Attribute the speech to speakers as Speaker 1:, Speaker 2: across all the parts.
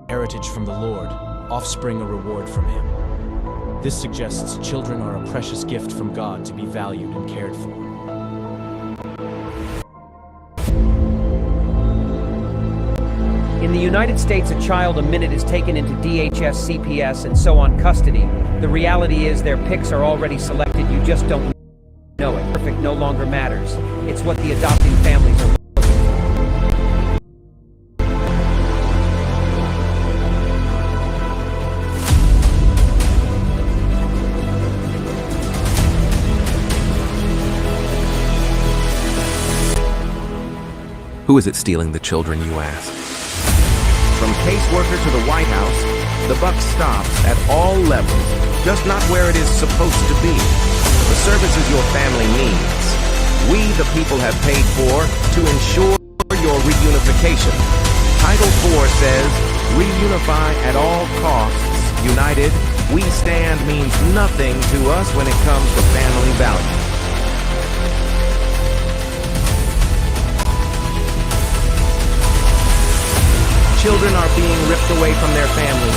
Speaker 1: Heritage from the Lord, offspring a reward from Him. This suggests children are a precious gift from God to be valued and cared for.
Speaker 2: In the United States, a child a minute is taken into DHS, CPS, and so on custody. The reality is their picks are already selected, you just don't know it. Perfect no longer matters. It's what the adopting families are.
Speaker 3: Who is it stealing the children, you ask?
Speaker 4: From caseworker to the White House, the buck stops at all levels, just not where it is supposed to be. The services your family needs, we the people have paid for to ensure your reunification. Title IV says, reunify at all costs. United, we stand means nothing to us when it comes to family values. Children are being ripped away from their families.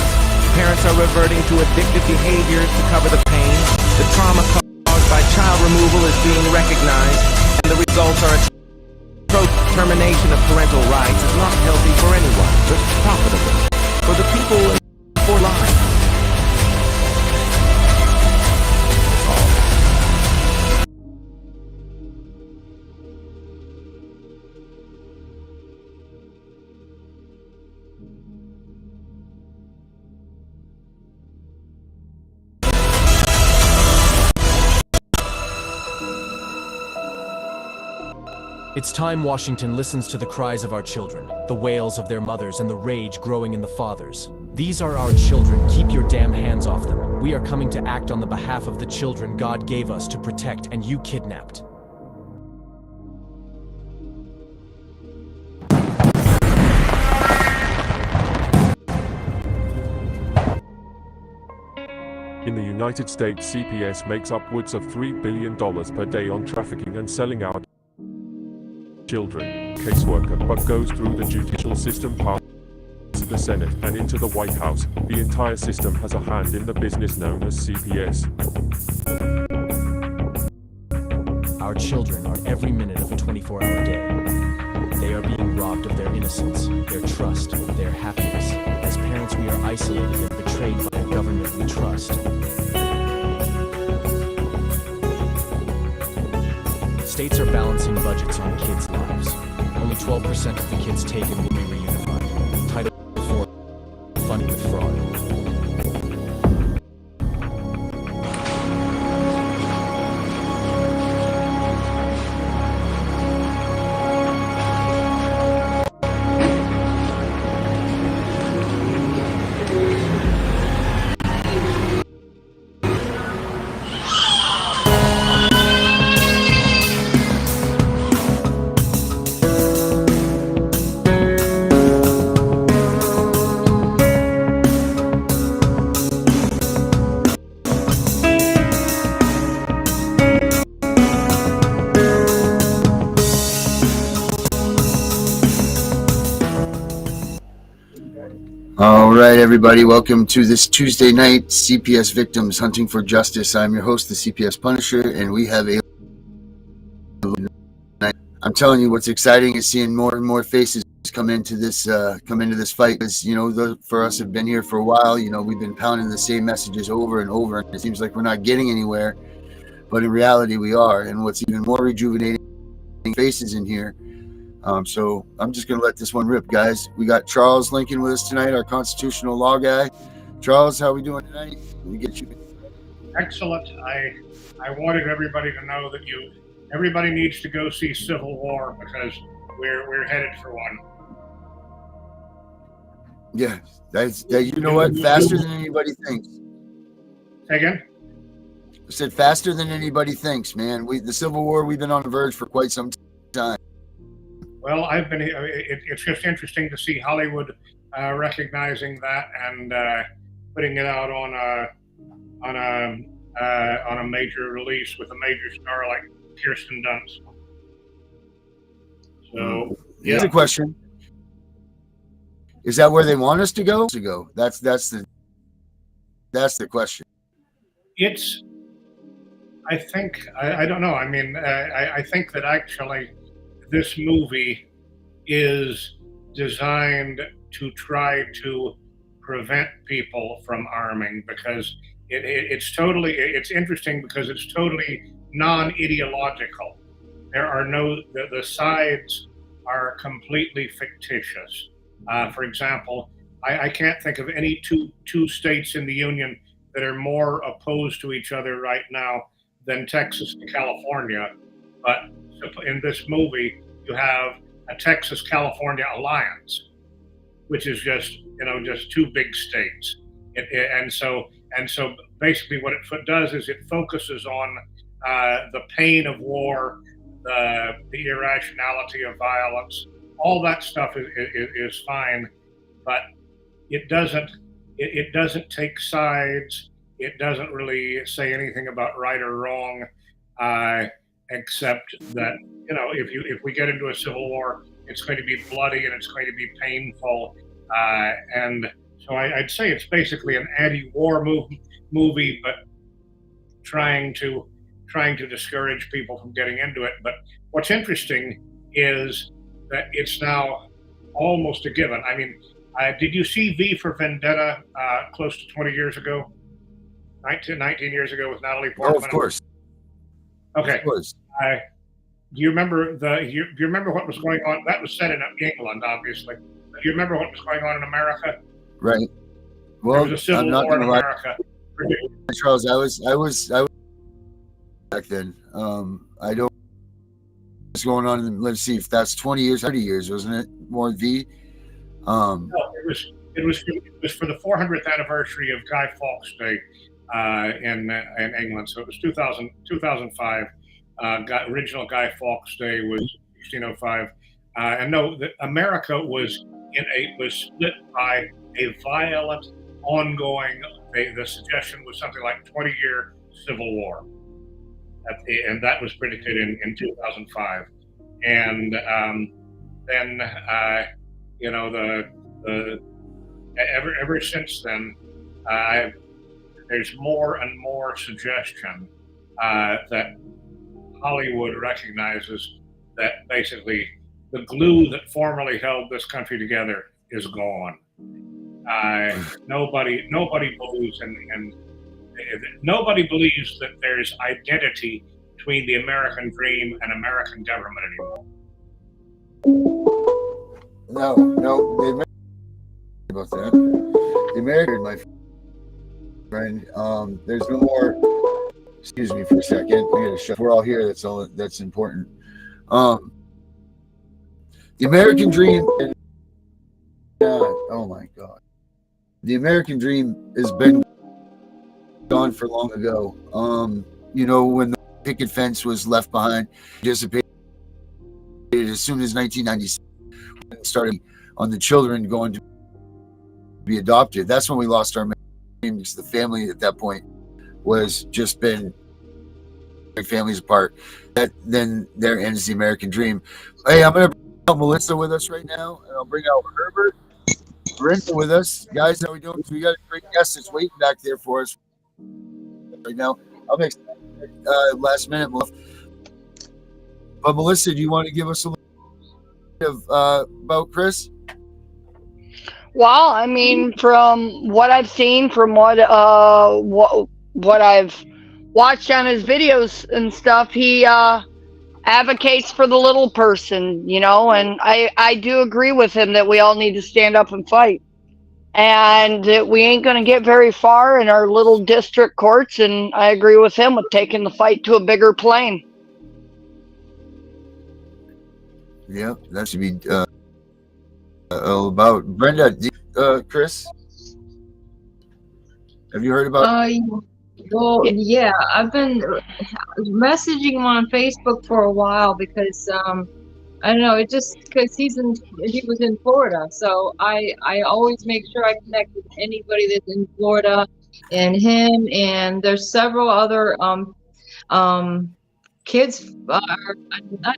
Speaker 4: Parents are reverting to addictive behaviors to cover the pain. The trauma caused by child removal is being recognized, and the results are termination of parental rights is not healthy for anyone, but profitable for the people and for life.
Speaker 1: It's time Washington listens to the cries of our children, the wails of their mothers, and the rage growing in the fathers. These are our children. Keep your damn hands off them. We are coming to act on the behalf of the children God gave us to protect, and you kidnapped.
Speaker 5: In the United States, CPS makes upwards of $3 billion per day on trafficking and selling our children. Caseworker, but goes through the judicial system, past the Senate, and into the White House. The entire system has a hand in the business known as CPS.
Speaker 1: Our children are every minute of a 24-hour day. They are being robbed of their innocence, their trust, their happiness. As parents, we are isolated and betrayed by a government we trust. States are balancing budgets on kids' lives. Only 12% of the kids taken will be reunified. Title IV, funded with fraud.
Speaker 6: All right, everybody, welcome to this Tuesday night CPS Victims Hunting for Justice. I'm your host, the CPS Punisher, and we have a... I'm telling you, what's exciting is seeing more and more faces come into this fight. Because, you know, those for us have been here for a while. You know, we've been pounding the same messages over and over, and it seems like we're not getting anywhere. But in reality, we are. And what's even more rejuvenating, faces in here. So I'm just going to let this one rip, guys. We got Charles Lincoln with us tonight, our constitutional law guy. Charles, how are we doing tonight? Let me get you.
Speaker 7: Excellent. I wanted everybody to know that everybody needs to go see Civil War because we're headed for one.
Speaker 6: Yeah, you know what? Faster than anybody thinks.
Speaker 7: Say again?
Speaker 6: I said faster than anybody thinks, man. The Civil War, we've been on the verge for quite some time.
Speaker 7: Well, it's just interesting to see Hollywood recognizing that and putting it out on a major release with a major star like Kirsten Dunst. So, yeah.
Speaker 6: Here's a question: is that where they want us to go? That's the question.
Speaker 7: I think I don't know. I mean, I think that actually this movie is designed to try to prevent people from arming because it's interesting because it's totally non-ideological. There are the sides are completely fictitious. For example, I can't think of any two states in the Union that are more opposed to each other right now than Texas and California. But in this movie, you have a Texas-California alliance, which is just two big states. And so basically what it does is it focuses on the pain of war, the irrationality of violence. All that stuff is fine, but it doesn't take sides. It doesn't really say anything about right or wrong, except that if we get into a civil war, it's going to be bloody and it's going to be painful, and so I'd say it's basically an anti-war movie, but trying to discourage people from getting into it. But what's interesting is that it's now almost a given. I mean, did you see V for Vendetta close to 20 years ago? 19 years ago with Natalie Portman?
Speaker 6: Oh, of course.
Speaker 7: Okay.
Speaker 6: Of course.
Speaker 7: Do you remember do you remember what was going on? That was set in England, obviously. Do you remember what was going on in America?
Speaker 6: Right. Well,
Speaker 7: there was a civil war in America.
Speaker 6: Charles, I was back then. I don't. What's going on? Let's see if that's 20 years, 30 years, wasn't it? More V.
Speaker 7: No, it was for the 400th anniversary of Guy Fawkes Day in England. So it was 2005. Original Guy Fawkes Day was 1605. And no, America was split by a violent, ongoing. The suggestion was something like 20-year civil war, and that was predicted in 2005. And then ever since then, there's more and more suggestion that Hollywood recognizes that basically the glue that formerly held this country together is gone. Nobody believes in nobody believes that there's identity between the American dream and American government anymore.
Speaker 6: No, about that. The American, my friend, there's no more. Excuse me for a second. I gotta shut. We're all here. That's all. That's important. The American dream. Oh my God. The American dream has been gone for long ago. When the picket fence was left behind, dissipated as soon as 1996 started on the children going to be adopted. That's when we lost our dream because the family at that point was just been families apart. Then there ends the American dream. Hey, I'm going to bring out Melissa with us right now, and I'll bring out Herbert. Brenda with us. Guys, how we doing? We got a great guest that's waiting back there for us right now. I'll make last minute. But Melissa, do you want to give us a little bit of about Chris?
Speaker 8: Well, I mean, from what I've seen, from what I've watched on his videos and stuff, he advocates for the little person, and I do agree with him that we all need to stand up and fight. and we ain't going to get very far in our little district courts. And I agree with him with taking the fight to a bigger plane.
Speaker 6: Yeah, that should be all about. Brenda, Chris, have you heard about?
Speaker 9: Well, yeah, I've been messaging him on Facebook for a while because I don't know, it just because he was in Florida, so I always make sure I connect with anybody that's in Florida, and him, and there's several other kids not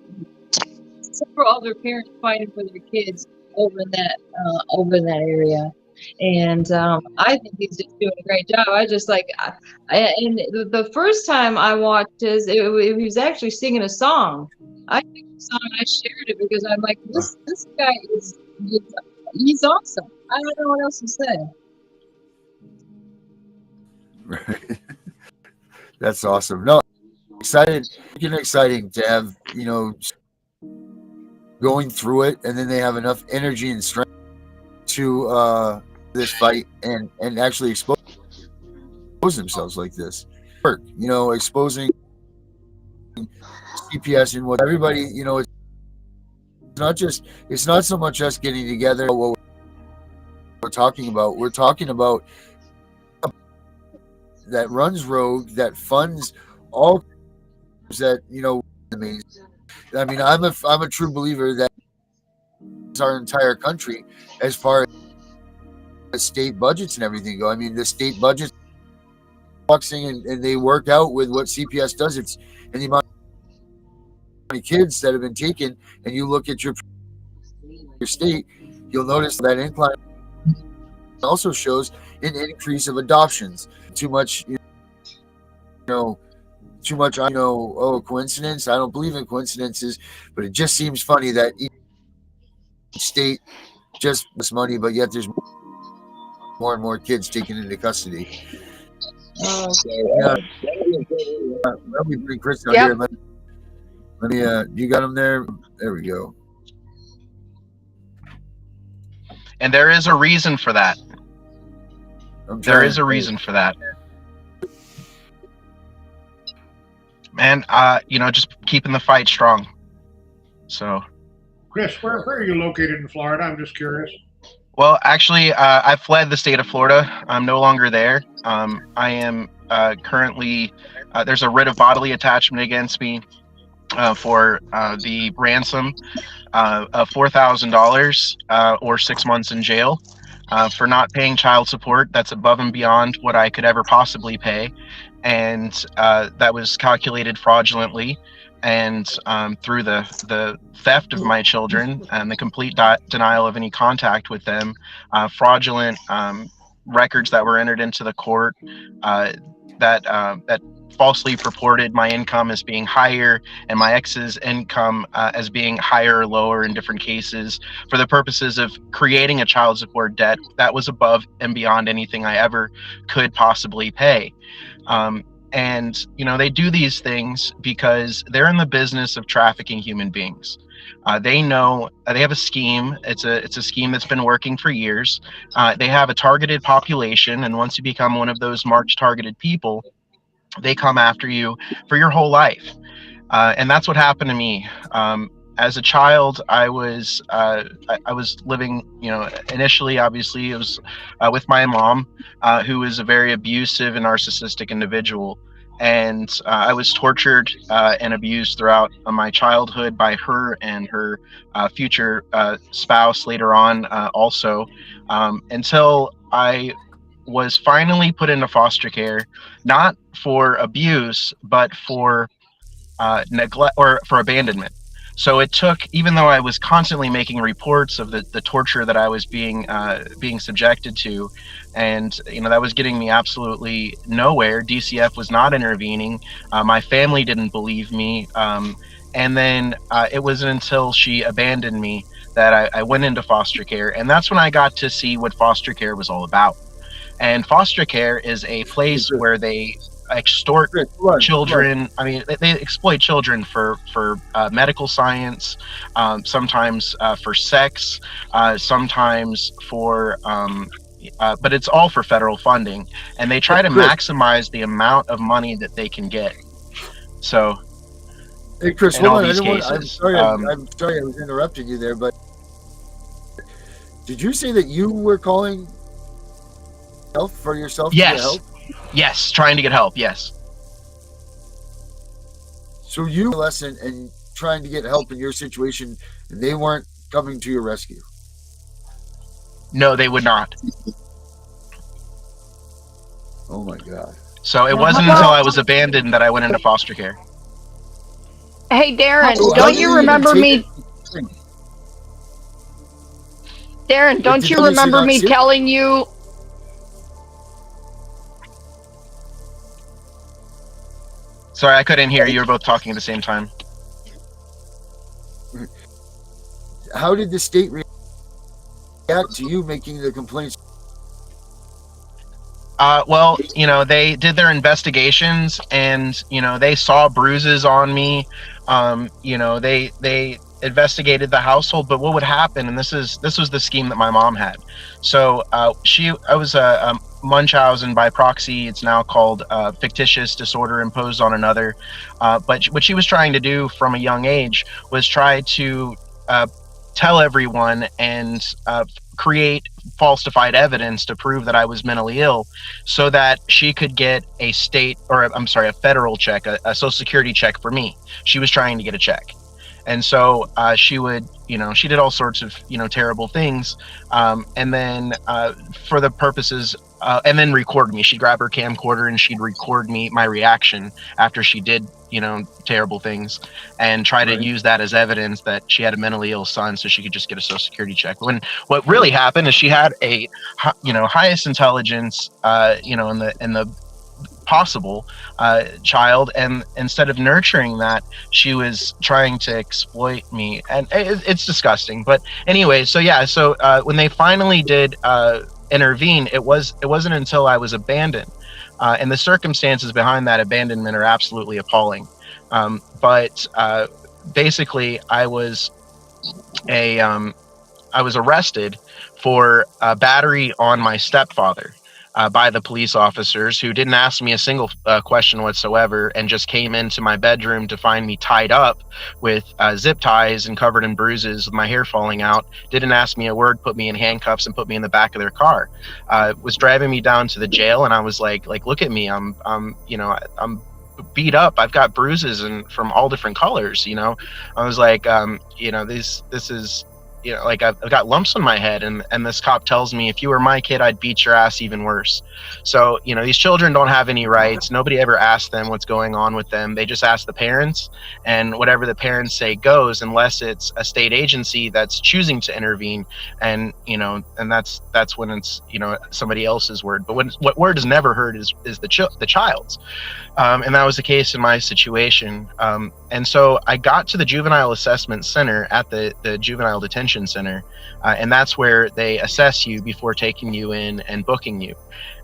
Speaker 9: several other parents fighting for their kids over in that area. And I think he's just doing a great job. I just like, and the first time I watched he was actually singing a song. I picked the song and I shared it because I'm like, this guy he's awesome. I don't know what else to say.
Speaker 6: Right. That's awesome. No, exciting to have, going through it, and then they have enough energy and strength to this fight and actually expose themselves like this. Exposing CPS and what everybody, it's not so much us getting together. What we're talking about that runs rogue, that funds all that, amazing. I mean, I'm a true believer that our entire country, as far as state budgets and everything go. I mean, the state budgets boxing and they work out with what CPS does. It's and the amount of kids that have been taken, and you look at your state, you'll notice that incline also shows an increase of adoptions. Too much, coincidence. I don't believe in coincidences, but it just seems funny that each state just this money, but yet there's more and more kids taken into custody. Let me bring Chris out here. Let me, you got him there? There we go.
Speaker 10: And there is a reason for that. There is a reason for that. Man, just keeping the fight strong. So,
Speaker 7: Chris, where are you located in Florida? I'm just curious.
Speaker 10: Well, actually, I fled the state of Florida. I'm no longer there. I am currently, there's a writ of bodily attachment against me for the ransom of $4,000 or 6 months in jail for not paying child support. That's above and beyond what I could ever possibly pay. And that was calculated fraudulently, and through the theft of my children and the complete denial of any contact with them, fraudulent records that were entered into the court that falsely purported my income as being higher and my ex's income as being higher or lower in different cases for the purposes of creating a child support debt that was above and beyond anything I ever could possibly pay. And they do these things because they're in the business of trafficking human beings. They know they have a scheme. It's a scheme that's been working for years. They have a targeted population, and once you become one of those marked targeted people, they come after you for your whole life. And that's what happened to me. As a child, I was living, initially, obviously, it was with my mom, who was a very abusive and narcissistic individual. And I was tortured and abused throughout my childhood by her and her future spouse later on also, until I was finally put into foster care, not for abuse, but for neglect or for abandonment. So it took, even though I was constantly making reports of the torture that I was being subjected to, and that was getting me absolutely nowhere. DCF was not intervening. My family didn't believe me, and then it wasn't until she abandoned me that I went into foster care, and that's when I got to see what foster care was all about. And foster care is a place where they extort children. I mean, they exploit children for medical science, sometimes for sex, sometimes for but it's all for federal funding, and they try to
Speaker 6: Chris.
Speaker 10: maximize the amount of money that they can get. So,
Speaker 6: Hey, Chris,
Speaker 10: in
Speaker 6: hold
Speaker 10: all
Speaker 6: on.
Speaker 10: these
Speaker 6: I'm
Speaker 10: cases,
Speaker 6: sorry. I'm sorry I was interrupting you there, but did you say that you were calling help for yourself to get help?
Speaker 10: Yes, trying to get help. Yes.
Speaker 6: So you were lesson and trying to get help in your situation, and they weren't coming to your rescue.
Speaker 10: No, they would not.
Speaker 6: Oh my God.
Speaker 10: So it wasn't until I was abandoned that I went into foster care.
Speaker 8: Hey, Darren,
Speaker 6: So how
Speaker 8: don't
Speaker 6: did
Speaker 8: you
Speaker 6: they even
Speaker 8: remember
Speaker 6: take
Speaker 8: me?
Speaker 6: it?
Speaker 8: Darren, don't
Speaker 6: did
Speaker 8: you
Speaker 6: they say
Speaker 8: remember
Speaker 6: not
Speaker 8: me
Speaker 6: sick?
Speaker 8: telling you?
Speaker 10: Sorry, I couldn't hear you. You were both talking at the same time.
Speaker 6: How did the state react to you making the complaints?
Speaker 10: Well, they did their investigations, and they saw bruises on me. They investigated the household, but what would happen? And this was the scheme that my mom had. So I was a Munchausen by proxy. It's now called fictitious disorder imposed on another. But what she was trying to do from a young age was try to tell everyone and create falsified evidence to prove that I was mentally ill, so that she could get a federal check, a Social Security check for me. She was trying to get a check. And so she would, she did all sorts of, terrible things. And then for the purposes, and then record me. She'd grab her camcorder and she'd record my reaction after she did, terrible things, and try to use that as evidence that she had a mentally ill son, so she could just get a Social Security check. When what really happened is she had a, highest intelligence, in the possible child, and instead of nurturing that, she was trying to exploit me, and it's disgusting. But anyway, so when they finally did intervene, it wasn't until I was abandoned, and the circumstances behind that abandonment are absolutely appalling. But basically, I was arrested for battery on my stepfather by the police officers, who didn't ask me a single question whatsoever, and just came into my bedroom to find me tied up with zip ties and covered in bruises with my hair falling out. Didn't ask me a word, put me in handcuffs and put me in the back of their car. Was driving me down to the jail, and I was like, look at me, I'm beat up. I've got bruises and from all different colors. I was like, this is, I've got lumps on my head, and this cop tells me, if you were my kid, I'd beat your ass even worse. So, these children don't have any rights. Nobody ever asked them what's going on with them. They just ask the parents, and whatever the parents say goes, unless it's a state agency that's choosing to intervene. And, and that's when it's, somebody else's word. But what word is never heard is the child's. And that was the case in my situation. And so I got to the Juvenile Assessment Center at the Juvenile Detention Center, and that's where they assess you before taking you in and booking you.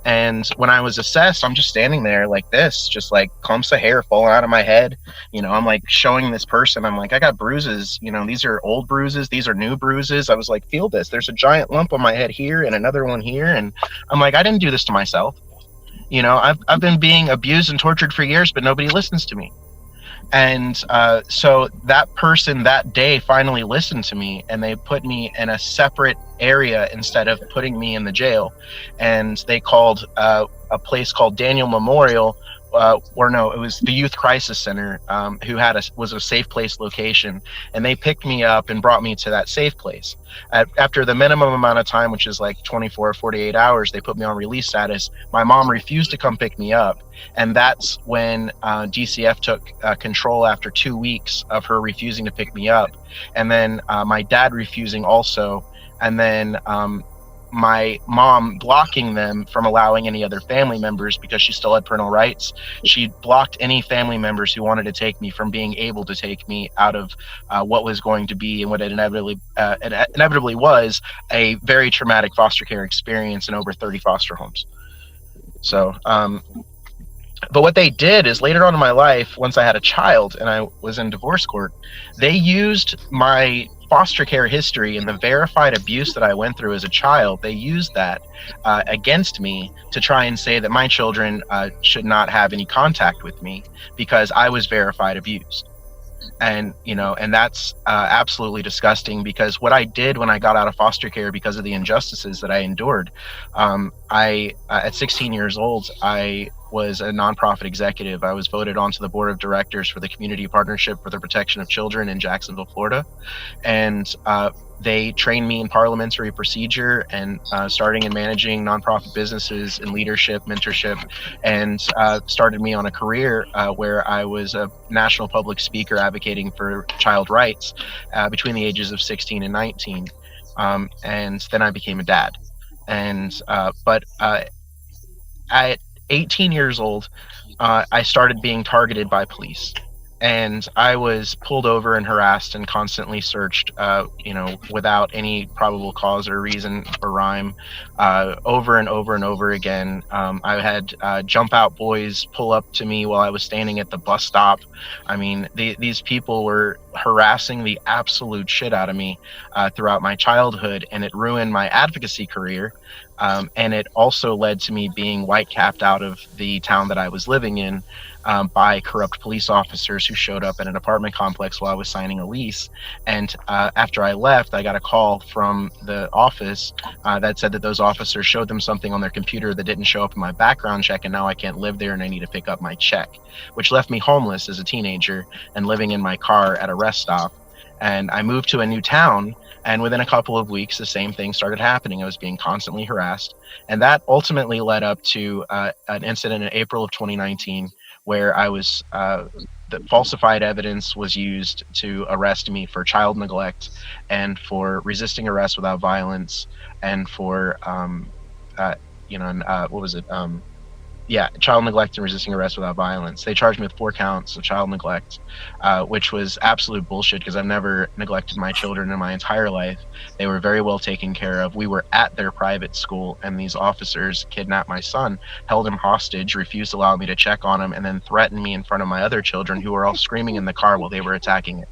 Speaker 10: And when I was assessed, I'm just standing there like this, just like clumps of hair falling out of my head. I'm like showing this person, I'm like, I got bruises. These are old bruises. These are new bruises. I was like, feel this. There's a giant lump on my head here and another one here. And I'm like, I didn't do this to myself. I've been being abused and tortured for years, but nobody listens to me. And so that person that day finally listened to me, and they put me in a separate area instead of putting me in the jail. And they called a place called Daniel Memorial, or no, it was the Youth Crisis Center, who was a safe place location, and they picked me up and brought me to that safe place. After the minimum amount of time, which is like 24 or 48 hours, they put me on release status. My mom refused to come pick me up, and that's when DCF took control after 2 weeks of her refusing to pick me up, and then my dad refusing also, and then my mom blocking them from allowing any other family members because she still had parental rights. She blocked any family members who wanted to take me from being able to take me out of what was going to be, and what it inevitably was, a very traumatic foster care experience in over 30 foster homes. So, but what they did is, later on in my life, once I had a child and I was in divorce court, they used my foster care history and the verified abuse that I went through as a child, they used that against me to try and say that my children should not have any contact with me because I was verified abused. And and that's absolutely disgusting, because what I did when I got out of foster care, because of the injustices that I endured, I at 16 years old, I was a nonprofit executive. I was voted onto the board of directors for the Community Partnership for the Protection of Children in Jacksonville, Florida, and they trained me in parliamentary procedure and starting and managing nonprofit businesses in leadership, mentorship, and started me on a career where I was a national public speaker advocating for child rights between the ages of 16 and 19. And then I became a dad. And but at 18 years old, I started being targeted by police. And I was pulled over and harassed and constantly searched, without any probable cause or reason or rhyme, over and over and over again. I had jump out boys pull up to me while I was standing at the bus stop. I mean, these people were harassing the absolute shit out of me throughout my childhood, and it ruined my advocacy career. And it also led to me being white-capped out of the town that I was living in by corrupt police officers who showed up at an apartment complex while I was signing a lease. And after I left, I got a call from the office that said that those officers showed them something on their computer that didn't show up in my background check, and now I can't live there and I need to pick up my check, which left me homeless as a teenager and living in my car at a rest stop. And I moved to a new town, and within a couple of weeks, the same thing started happening. I was being constantly harassed. And that ultimately led up to an incident in April of 2019 where I was, the falsified evidence was used to arrest me for child neglect and for resisting arrest without violence and for, child neglect and resisting arrest without violence. They charged me with 4 counts of child neglect, which was absolute bullshit because I've never neglected my children in my entire life. They were very well taken care of. We were at their private school, and these officers kidnapped my son, held him hostage, refused to allow me to check on him, and then threatened me in front of my other children who were all screaming in the car while they were attacking it.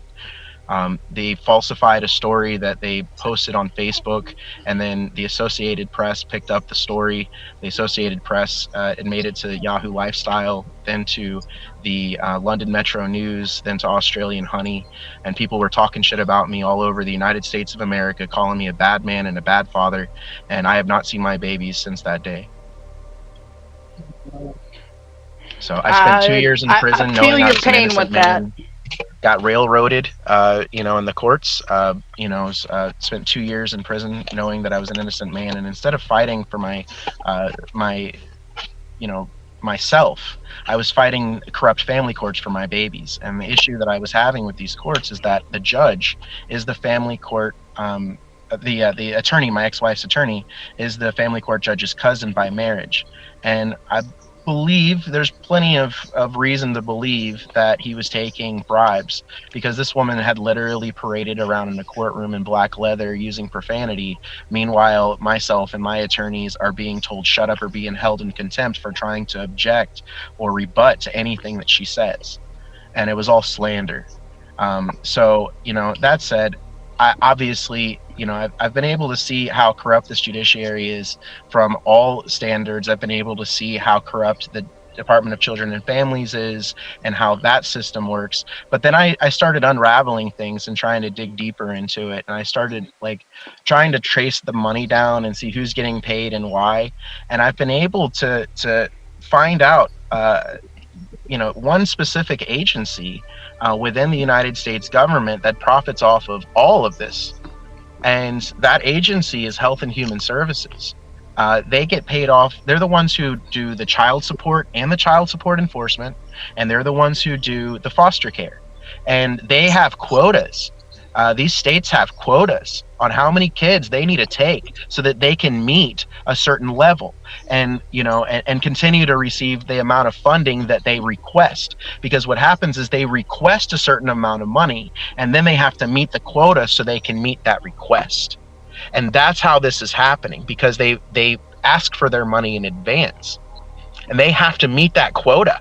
Speaker 10: They falsified a story that they posted on Facebook, and then the Associated Press picked up the story. The Associated Press it made it to Yahoo Lifestyle, then to the London Metro News, then to Australian Honey, and people were talking shit about me all over the United States of America, calling me a bad man and a bad father, and I have not seen my babies since that day. So I spent 2 years in prison knowing I was an innocent man. Got railroaded, in the courts. Spent 2 years in prison knowing that I was an innocent man, and instead of fighting for myself, I was fighting corrupt family courts for my babies. And the issue that I was having with these courts is that the judge is the family court. The attorney, my ex-wife's attorney, is the family court judge's cousin by marriage, and I believe there's plenty of reason to believe that he was taking bribes, because this woman had literally paraded around in a courtroom in black leather using profanity. Meanwhile, myself and my attorneys are being told shut up or being held in contempt for trying to object or rebut to anything that she says. And it was all slander. So, that said, I obviously, I've been able to see how corrupt this judiciary is from all standards. I've been able to see how corrupt the Department of Children and Families is and how that system works. But then I started unraveling things and trying to dig deeper into it. And I started trying to trace the money down and see who's getting paid and why. And I've been able to find out, one specific agency within the United States government that profits off of all of this. And that agency is Health and Human Services. They get paid off. They're the ones who do the child support and the child support enforcement, and they're the ones who do the foster care. And they have quotas. These states have quotas on how many kids they need to take so that they can meet a certain level and continue to receive the amount of funding that they request. Because what happens is they request a certain amount of money, and then they have to meet the quota so they can meet that request. And that's how this is happening, because they ask for their money in advance and they have to meet that quota.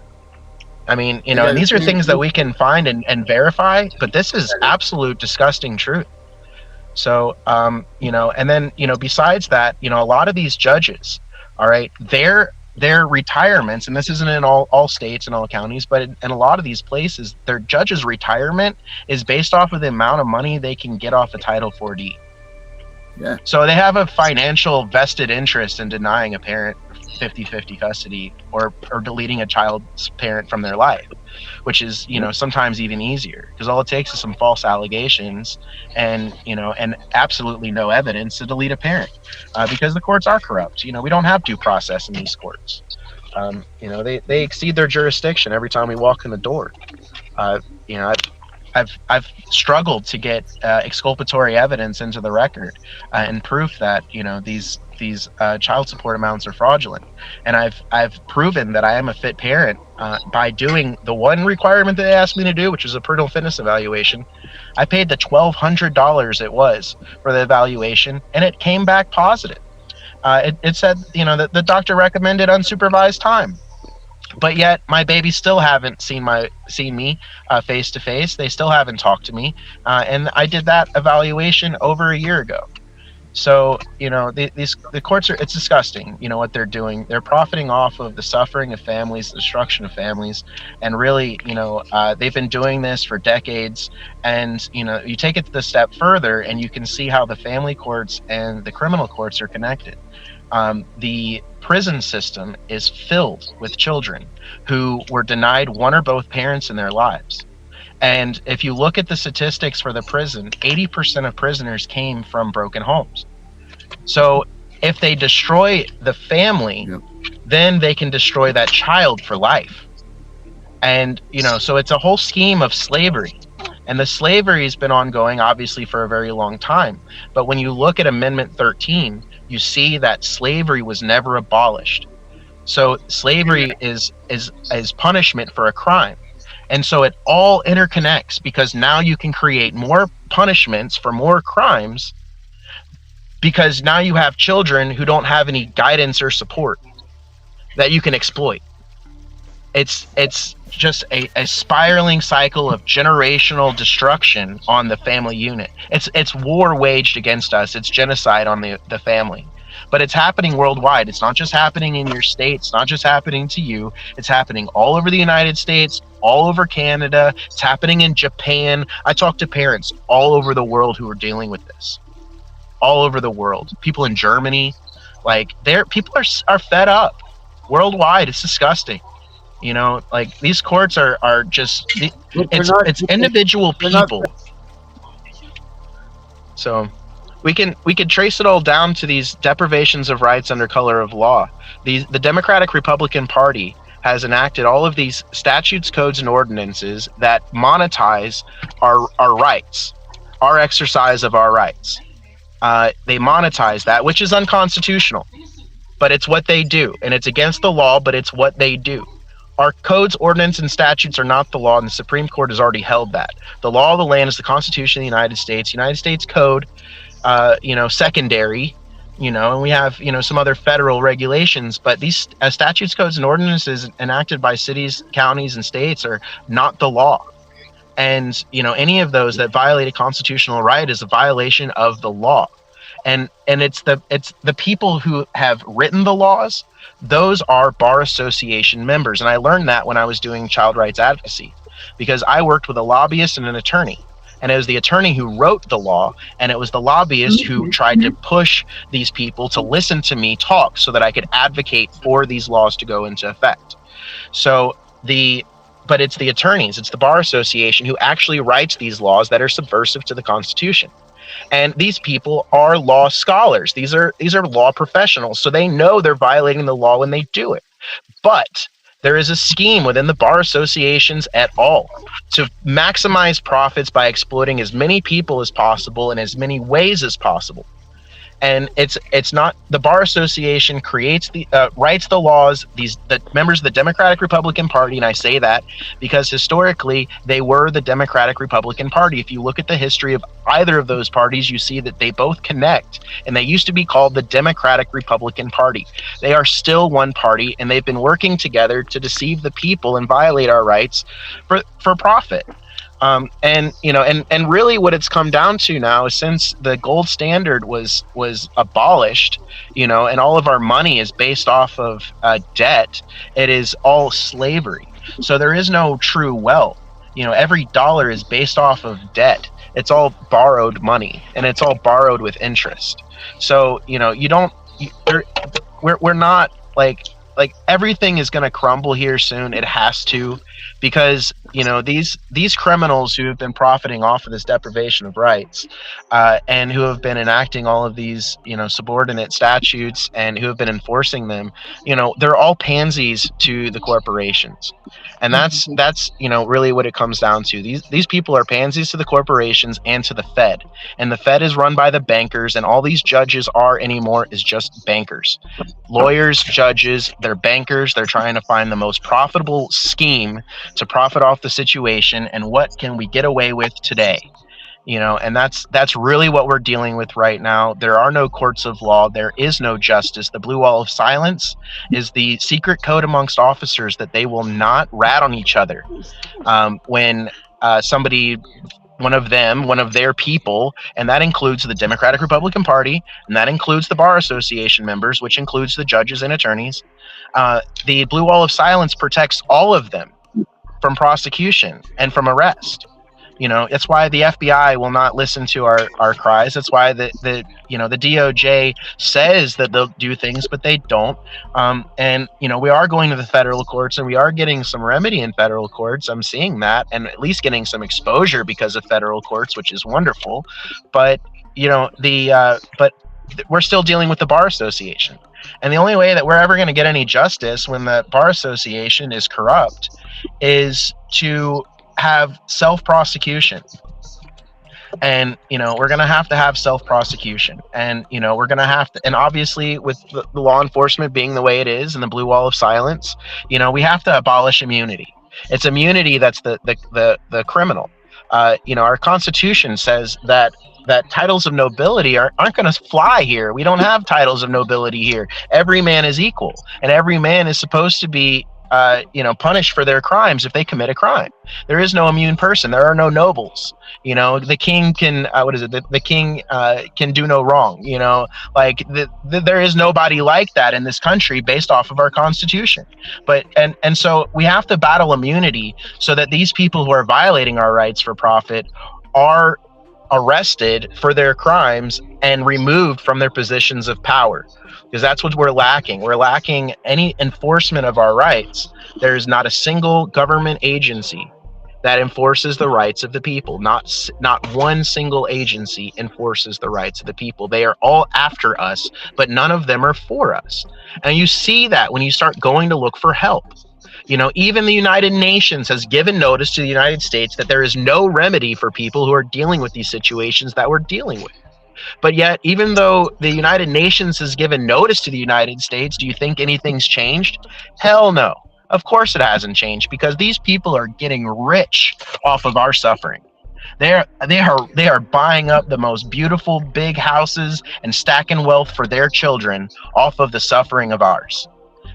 Speaker 10: I mean, and these are things that we can find and verify, but this is absolute disgusting truth. So, and then, besides that, a lot of these judges, all right, their retirements, and this isn't in all states and all counties, but in a lot of these places, their judge's retirement is based off of the amount of money they can get off a Title 4D.
Speaker 6: Yeah.
Speaker 10: So they have a financial vested interest in denying a parent 50-50 custody or deleting a child's parent from their life, which is, sometimes even easier, because all it takes is some false allegations and absolutely no evidence to delete a parent, because the courts are corrupt. We don't have due process in these courts. They exceed their jurisdiction every time we walk in the door. I've struggled to get exculpatory evidence into the record and proof that these child support amounts are fraudulent, and I've proven that I am a fit parent by doing the one requirement that they asked me to do, which is a parental fitness evaluation. I paid the $1,200 it was for the evaluation, and it came back positive. It said that the doctor recommended unsupervised time. But yet my babies still haven't seen me face to face. They still haven't talked to me, and I did that evaluation over a year ago. So the courts it's disgusting. What they're doing. They're profiting off of the suffering of families, the destruction of families, and really they've been doing this for decades. And you take it the step further, and you can see how the family courts and the criminal courts are connected. The prison system is filled with children who were denied one or both parents in their lives. And if you look at the statistics for the prison, 80% of prisoners came from broken homes. So if they destroy the family, then they can destroy that child for life. And, so it's a whole scheme of slavery. And the slavery has been ongoing, obviously, for a very long time. But when you look at Amendment 13, you see that slavery was never abolished. So slavery is punishment for a crime. And so it all interconnects, because now you can create more punishments for more crimes, because now you have children who don't have any guidance or support that you can exploit. It's just a spiraling cycle of generational destruction on the family unit. It's war waged against us. It's genocide on the family. But it's happening worldwide. It's not just happening in your state. It's not just happening to you. It's happening all over the United States, all over Canada. It's happening in Japan. I talk to parents all over the world who are dealing with this. All over the world. People in Germany, people are fed up. Worldwide, it's disgusting. These courts are just it's individual people. So we can trace it all down to these deprivations of rights under color of law. The Democratic Republican Party has enacted all of these statutes, codes, and ordinances that monetize our rights, our exercise of our rights. They monetize that, which is unconstitutional, but it's what they do, and it's against the law, but it's what they do. Our codes, ordinance, and statutes are not the law, and the Supreme Court has already held that. The law of the land is the Constitution of the United States Code, secondary, and we have, some other federal regulations, but these statutes, codes, and ordinances enacted by cities, counties, and states are not the law. And, any of those that violate a constitutional right is a violation of the law. And it's the people who have written the laws. Those are bar association members. And I learned that when I was doing child rights advocacy, because I worked with a lobbyist and an attorney. And it was the attorney who wrote the law, and it was the lobbyist who tried to push these people to listen to me talk so that I could advocate for these laws to go into effect. But it's the attorneys, it's the bar association who actually writes these laws that are subversive to the Constitution. And these people are law scholars. These are law professionals. So they know they're violating the law when they do it. But there is a scheme within the bar associations at all to maximize profits by exploiting as many people as possible in as many ways as possible. And it's not the bar association creates writes the laws. The members of the Democratic Republican Party, and I say that because historically they were the Democratic Republican Party. If you look at the history of either of those parties, you see that they both connect, and they used to be called the Democratic Republican Party. They are still one party, and they've been working together to deceive the people and violate our rights for profit. And and really what it's come down to now is, since the gold standard was abolished, and all of our money is based off of debt, it is all slavery. So there is no true wealth. Every dollar is based off of debt. It's all borrowed money, and it's all borrowed with interest. So we're not like everything is going to crumble here soon. It has to, because these criminals who have been profiting off of this deprivation of rights, and who have been enacting all of these subordinate statutes, and who have been enforcing them, they're all pansies to the corporations. And that's really what it comes down to. These people are pansies to the corporations and to the Fed. And the Fed is run by the bankers, and all these judges are anymore is just bankers. Lawyers, judges, they're bankers. They're trying to find the most profitable scheme to profit off the situation, and what can we get away with today? And that's really what we're dealing with right now. There are no courts of law. There is no justice. The blue wall of silence is the secret code amongst officers that they will not rat on each other when somebody, one of their people, and that includes the Democratic Republican Party, and that includes the Bar Association members, which includes the judges and attorneys. The blue wall of silence protects all of them from prosecution and from arrest. It's why the FBI will not listen to our cries. That's why the DOJ says that they'll do things, but they don't. And we are going to the federal courts, and we are getting some remedy in federal courts. I'm seeing that, and at least getting some exposure because of federal courts, which is wonderful. But but we're still dealing with the Bar Association. And the only way that we're ever going to get any justice when the Bar Association is corrupt is to have self-prosecution. And we're going to have self-prosecution, and we're going to have to, and obviously with the law enforcement being the way it is and the blue wall of silence, we have to abolish immunity. It's immunity that's the criminal. Our Constitution says that titles of nobility aren't going to fly here. We don't have titles of nobility here. Every man is equal, and every man is supposed to be punished for their crimes if they commit a crime. There is no immune person. There are no nobles. The king can the king can do no wrong. There is nobody like that in this country based off of our Constitution. But and so we have to battle immunity so that these people who are violating our rights for profit are arrested for their crimes and removed from their positions of power, because that's what we're lacking. We're lacking any enforcement of our rights. There's not a single government agency that enforces the rights of the people. Not one single agency enforces the rights of the people. They are all after us, but none of them are for us. And you see that when you start going to look for help. Even the United Nations has given notice to the United States that there is no remedy for people who are dealing with these situations that we're dealing with. But yet, even though the United Nations has given notice to the United States, do you think anything's changed? Hell no. Of course it hasn't changed, because these people are getting rich off of our suffering. They are buying up the most beautiful big houses and stacking wealth for their children off of the suffering of ours.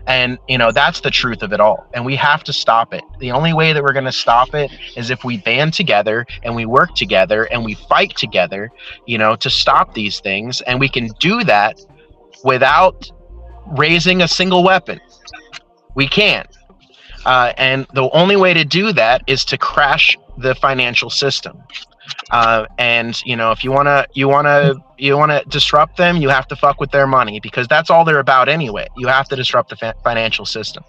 Speaker 10: And that's the truth of it all, and we have to stop it. The only way that we're going to stop it is if we band together and we work together and we fight together, to stop these things. And we can do that without raising a single weapon. We can't. And the only way to do that is to crash the financial system. And if you wanna disrupt them, you have to fuck with their money, because that's all they're about anyway. You have to disrupt the financial system.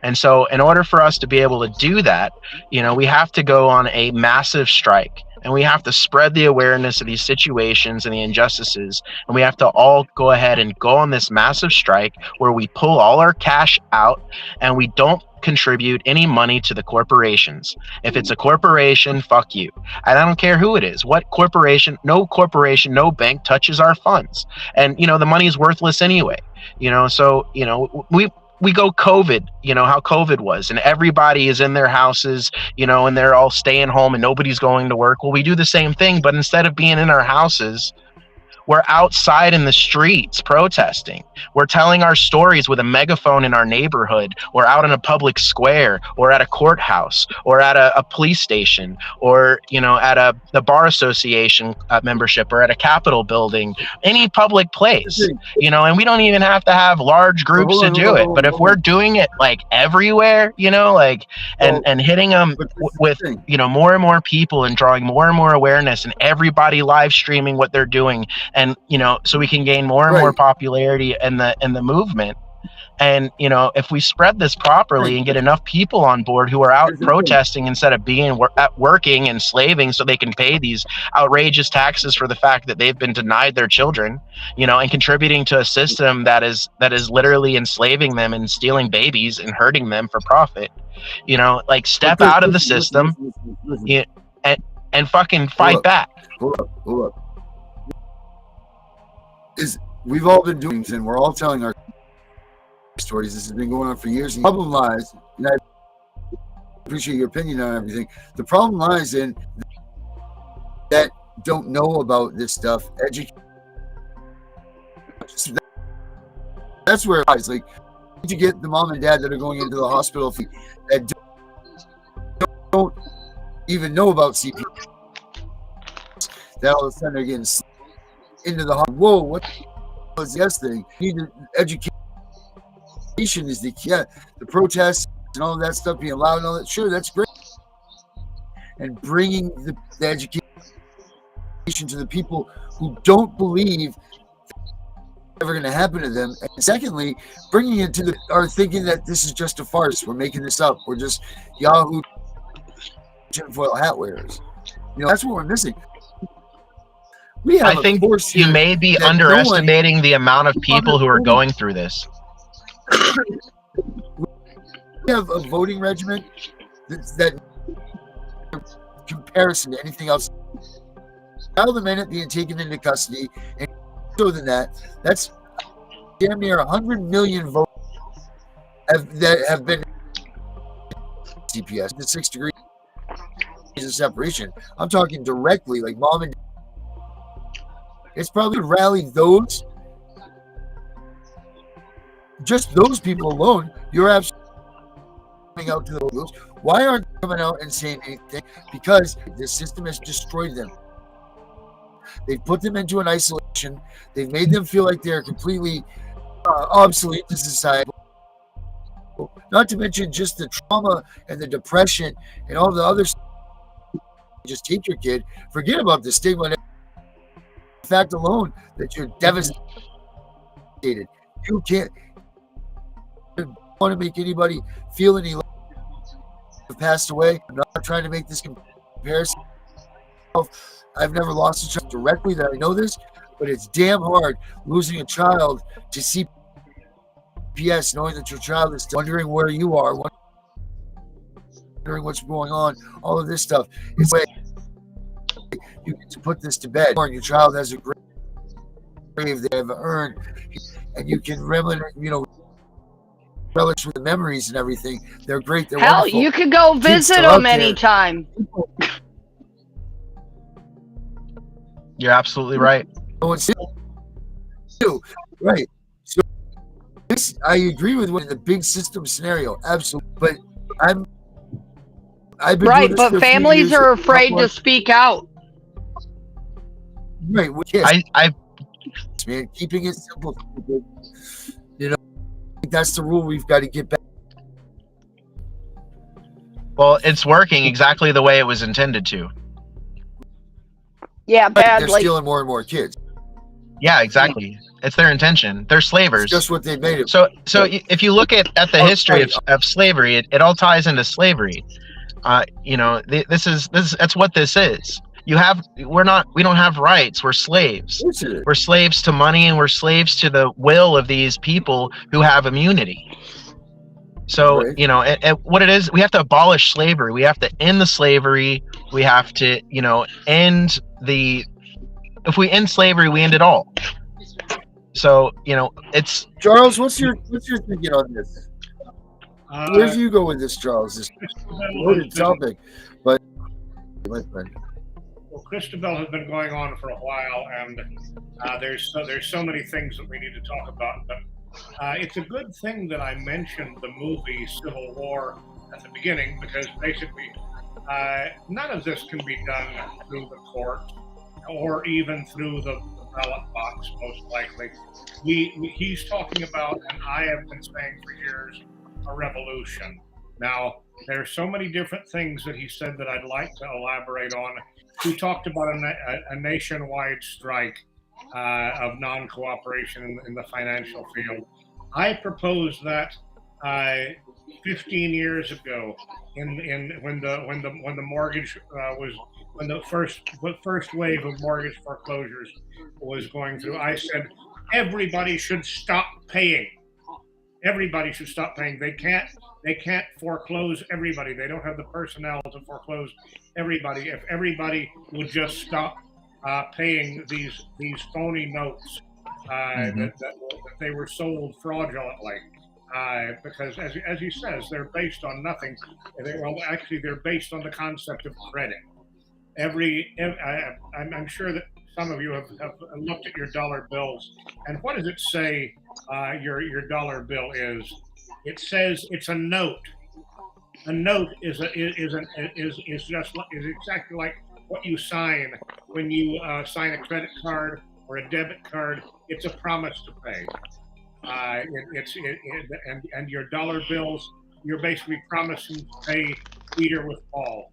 Speaker 10: And so in order for us to be able to do that, we have to go on a massive strike, and we have to spread the awareness of these situations and the injustices. And we have to all go ahead and go on this massive strike where we pull all our cash out and we don't contribute any money to the corporations. If it's a corporation, fuck you. And I don't care who it is. What corporation, no bank touches our funds. And, the money is worthless anyway. So, we go COVID, how COVID was, and everybody is in their houses, and they're all staying home and nobody's going to work. Well, we do the same thing, but instead of being in our houses, We're outside in the streets protesting. We're telling our stories with a megaphone in our neighborhood, or out in a public square, or at a courthouse, or at a police station, or at the bar association membership, or at a Capitol building, any public place. And we don't even have to have large groups to do it. But if we're doing it like everywhere, and hitting them with more and more people, and drawing more and more awareness, and everybody live streaming what they're doing, and so we can gain more and more popularity in the movement. And if we spread this properly and get enough people on board who are out protesting instead of being working and slaving so they can pay these outrageous taxes for the fact that they've been denied their children, and contributing to a system that is literally enslaving them and stealing babies and hurting them for profit, step out of the system and fucking fight back.
Speaker 6: Hold up. We've all been doing things, and we're all telling our stories. This has been going on for years. And the problem lies, and I appreciate your opinion on everything. The problem lies in that don't know about this stuff. That's where it lies. Like, you get the mom and dad that are going into the hospital that don't even know about CPS. That all of a sudden they're getting into the hospital. Whoa, what was this thing? You need to educate. Is the key. Yeah, the protests and all of that stuff being allowed and all that. Sure, that's great. And bringing the education to the people who don't believe it's ever going to happen to them. And secondly, bringing it to are thinking that this is just a farce. We're making this up. We're just Yahoo tinfoil hat wearers. That's what we're missing.
Speaker 10: I think you may be underestimating the amount of people who are going through this.
Speaker 6: We have a voting regimen that comparison to anything else. Child the minute being taken into custody, and more than that's damn near 100 million votes that have been CPS, the 6 degrees of separation. I'm talking directly, like mom and dad. It's probably rallied those. Just those people alone, you're absolutely coming out to those. Why aren't they coming out and saying anything? Because the system has destroyed them. They've put them into an isolation. They've made them feel like they're completely obsolete to society. Not to mention just the trauma and the depression and all the other stuff. Just take your kid. Forget about the stigma and the fact alone that you're devastated. You can't want to make anybody feel any have passed away. I'm not trying to make this comparison. I've never lost a child directly that I know this, but it's damn hard losing a child to CPS, knowing that your child is still wondering where you are, wondering what's going on, all of this stuff. It's like you get to put this to bed. Your child has a grave they have earned, and you can relish with the memories and everything. They're great. They're
Speaker 8: Hell,
Speaker 6: wonderful.
Speaker 8: you could go visit them anytime.
Speaker 10: You're absolutely right.
Speaker 6: Right. So I agree with the big system scenario, absolutely. But I've been
Speaker 8: right. But families are afraid to speak out.
Speaker 6: Right. Man, keeping it simple. That's the rule we've got to get back.
Speaker 10: Well, it's working exactly the way it was intended to.
Speaker 8: Yeah, badly.
Speaker 6: They're stealing more and more kids.
Speaker 10: Yeah, exactly. It's their intention. They're slavers.
Speaker 6: It's just what they made it.
Speaker 10: So if you look at the history of slavery, it all ties into slavery. That's what this is. We don't have rights. We're slaves. We're slaves to money, and we're slaves to the will of these people who have immunity. So, right. What it is, we have to abolish slavery. We have to end the slavery. We have to, end if we end slavery, we end it all. So, it's
Speaker 6: Charles, what's your thinking on this? Where do you go with this, Charles? This loaded topic, but my friend.
Speaker 7: Well, Christabel has been going on for a while, and there's so many things that we need to talk about. But it's a good thing that I mentioned the movie Civil War at the beginning, because basically none of this can be done through the court or even through the ballot box, most likely. He's talking about, and I have been saying for years, a revolution. Now, there are so many different things that he said that I'd like to elaborate on. He talked about a nationwide strike of non-cooperation in the financial field. I proposed that 15 years ago, when the mortgage when the first wave of mortgage foreclosures was going through. I said everybody should stop paying. Everybody should stop paying. They can't foreclose everybody. They don't have the personnel to foreclose everybody. If everybody would just stop paying these phony notes that they were sold fraudulently, because as he says, they're based on nothing. They're based on the concept of credit. I'm sure that some of you have looked at your dollar bills, and what does it say your dollar bill is? It says it's a note. A note is exactly like what you sign when you sign a credit card or a debit card. It's a promise to pay. And your dollar bills, you're basically promising to pay Peter with Paul.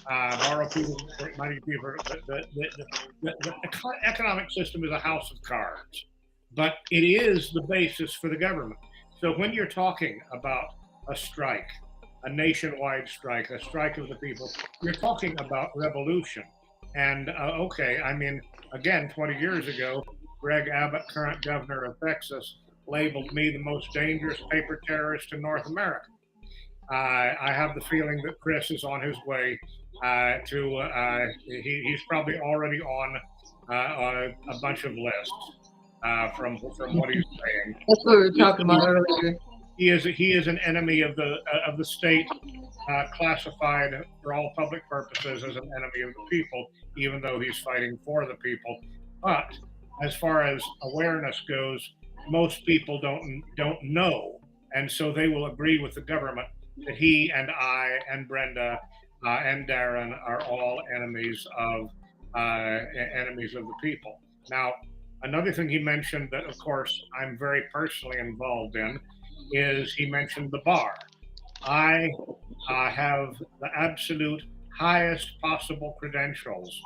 Speaker 7: Borrow people, money people. The economic system is a house of cards, but it is the basis for the government. So when you're talking about a strike, a nationwide strike, a strike of the people, you're talking about revolution. And okay, I mean, again, 20 years ago, Greg Abbott, current governor of Texas, labeled me the most dangerous paper terrorist in North America. I have the feeling that Chris is on his way he's probably already on a bunch of lists from what he's saying.
Speaker 9: That's what we were talking about earlier.
Speaker 7: He is an enemy of the state, classified for all public purposes as an enemy of the people, even though he's fighting for the people. But as far as awareness goes, most people don't know, and so they will agree with the government that he and I and Brenda and Darren are all enemies of the people. Now, another thing he mentioned that, of course, I'm very personally involved in is he mentioned the bar. I have the absolute highest possible credentials,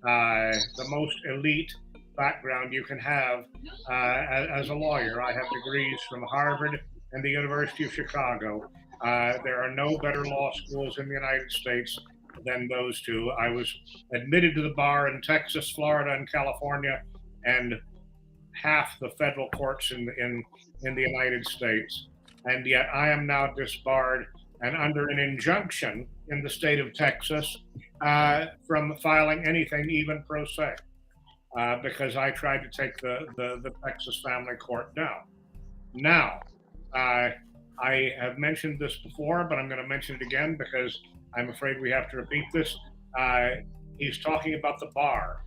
Speaker 7: the most elite background you can have as a lawyer. I have degrees from Harvard and the University of Chicago. There are no better law schools in the United States than those two. I was admitted to the bar in Texas, Florida, and California, and half the federal courts in the United States. And yet I am now disbarred and under an injunction in the state of Texas from filing anything, even pro se, because I tried to take the Texas family court down. Now, I have mentioned this before, but I'm going to mention it again because I'm afraid we have to repeat this. He's talking about the bar.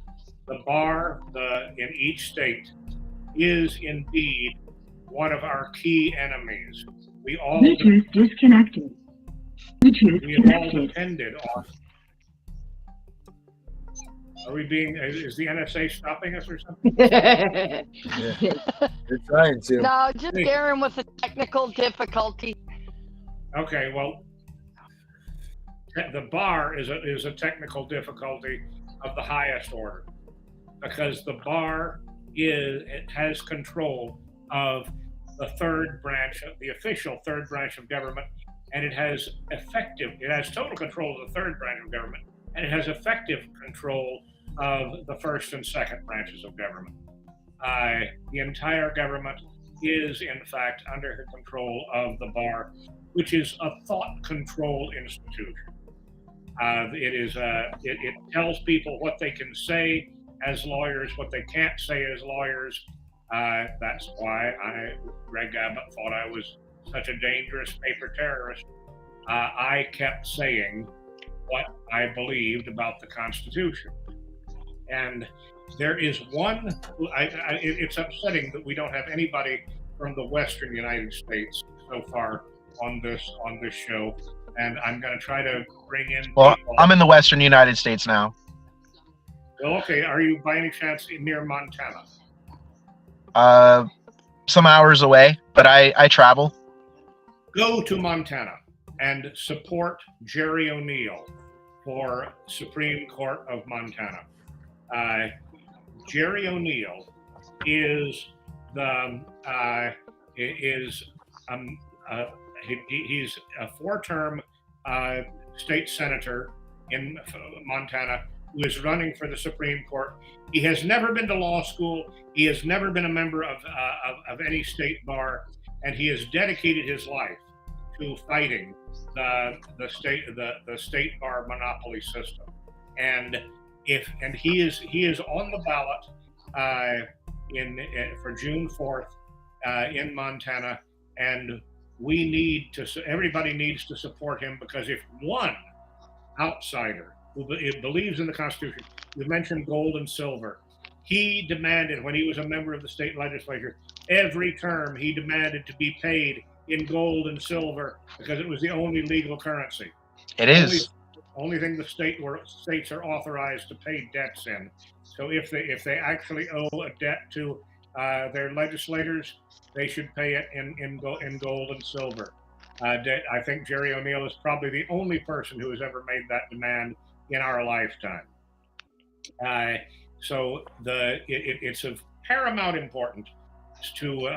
Speaker 7: The bar in each state is indeed one of our key enemies. We all
Speaker 11: disconnected.
Speaker 7: We have all depended on. Is the NSA stopping us or something?
Speaker 6: They're trying to.
Speaker 8: No, just Darren with a technical difficulty.
Speaker 7: Okay, well, the bar is a technical difficulty of the highest order, because the bar has control of the third branch, the official third branch of government, and it has total control of the third branch of government, and it has effective control of the first and second branches of government. The entire government is, in fact, under the control of the bar, which is a thought control institution. It tells people what they can say as lawyers, what they can't say as lawyers. That's why Greg Abbott thought I was such a dangerous paper terrorist. I kept saying what I believed about the Constitution. And there is one. It's upsetting that we don't have anybody from the Western United States so far on this show. And I'm going to try to bring in.
Speaker 10: Well,
Speaker 7: people.
Speaker 10: I'm in the Western United States now.
Speaker 7: Well, okay. Are you by any chance near Montana?
Speaker 10: Some hours away, but I travel.
Speaker 7: Go to Montana and support Jerry O'Neill for Supreme Court of Montana. Jerry O'Neill is he's a four-term state senator in Montana who is running for the Supreme Court. He has never been to law school. He has never been a member of any state bar, and he has dedicated his life to fighting the state bar monopoly system. And he is on the ballot for June 4th in Montana, and everybody needs to support him, because if one outsider who believes in the Constitution, you mentioned gold and silver, he demanded, when he was a member of the state legislature, every term he demanded to be paid in gold and silver because it was the only legal currency.
Speaker 10: It is.
Speaker 7: Only thing the states are authorized to pay debts in. So if they actually owe a debt to their legislators, they should pay it in gold and silver. I think Jerry O'Neill is probably the only person who has ever made that demand in our lifetime. So it's of paramount importance to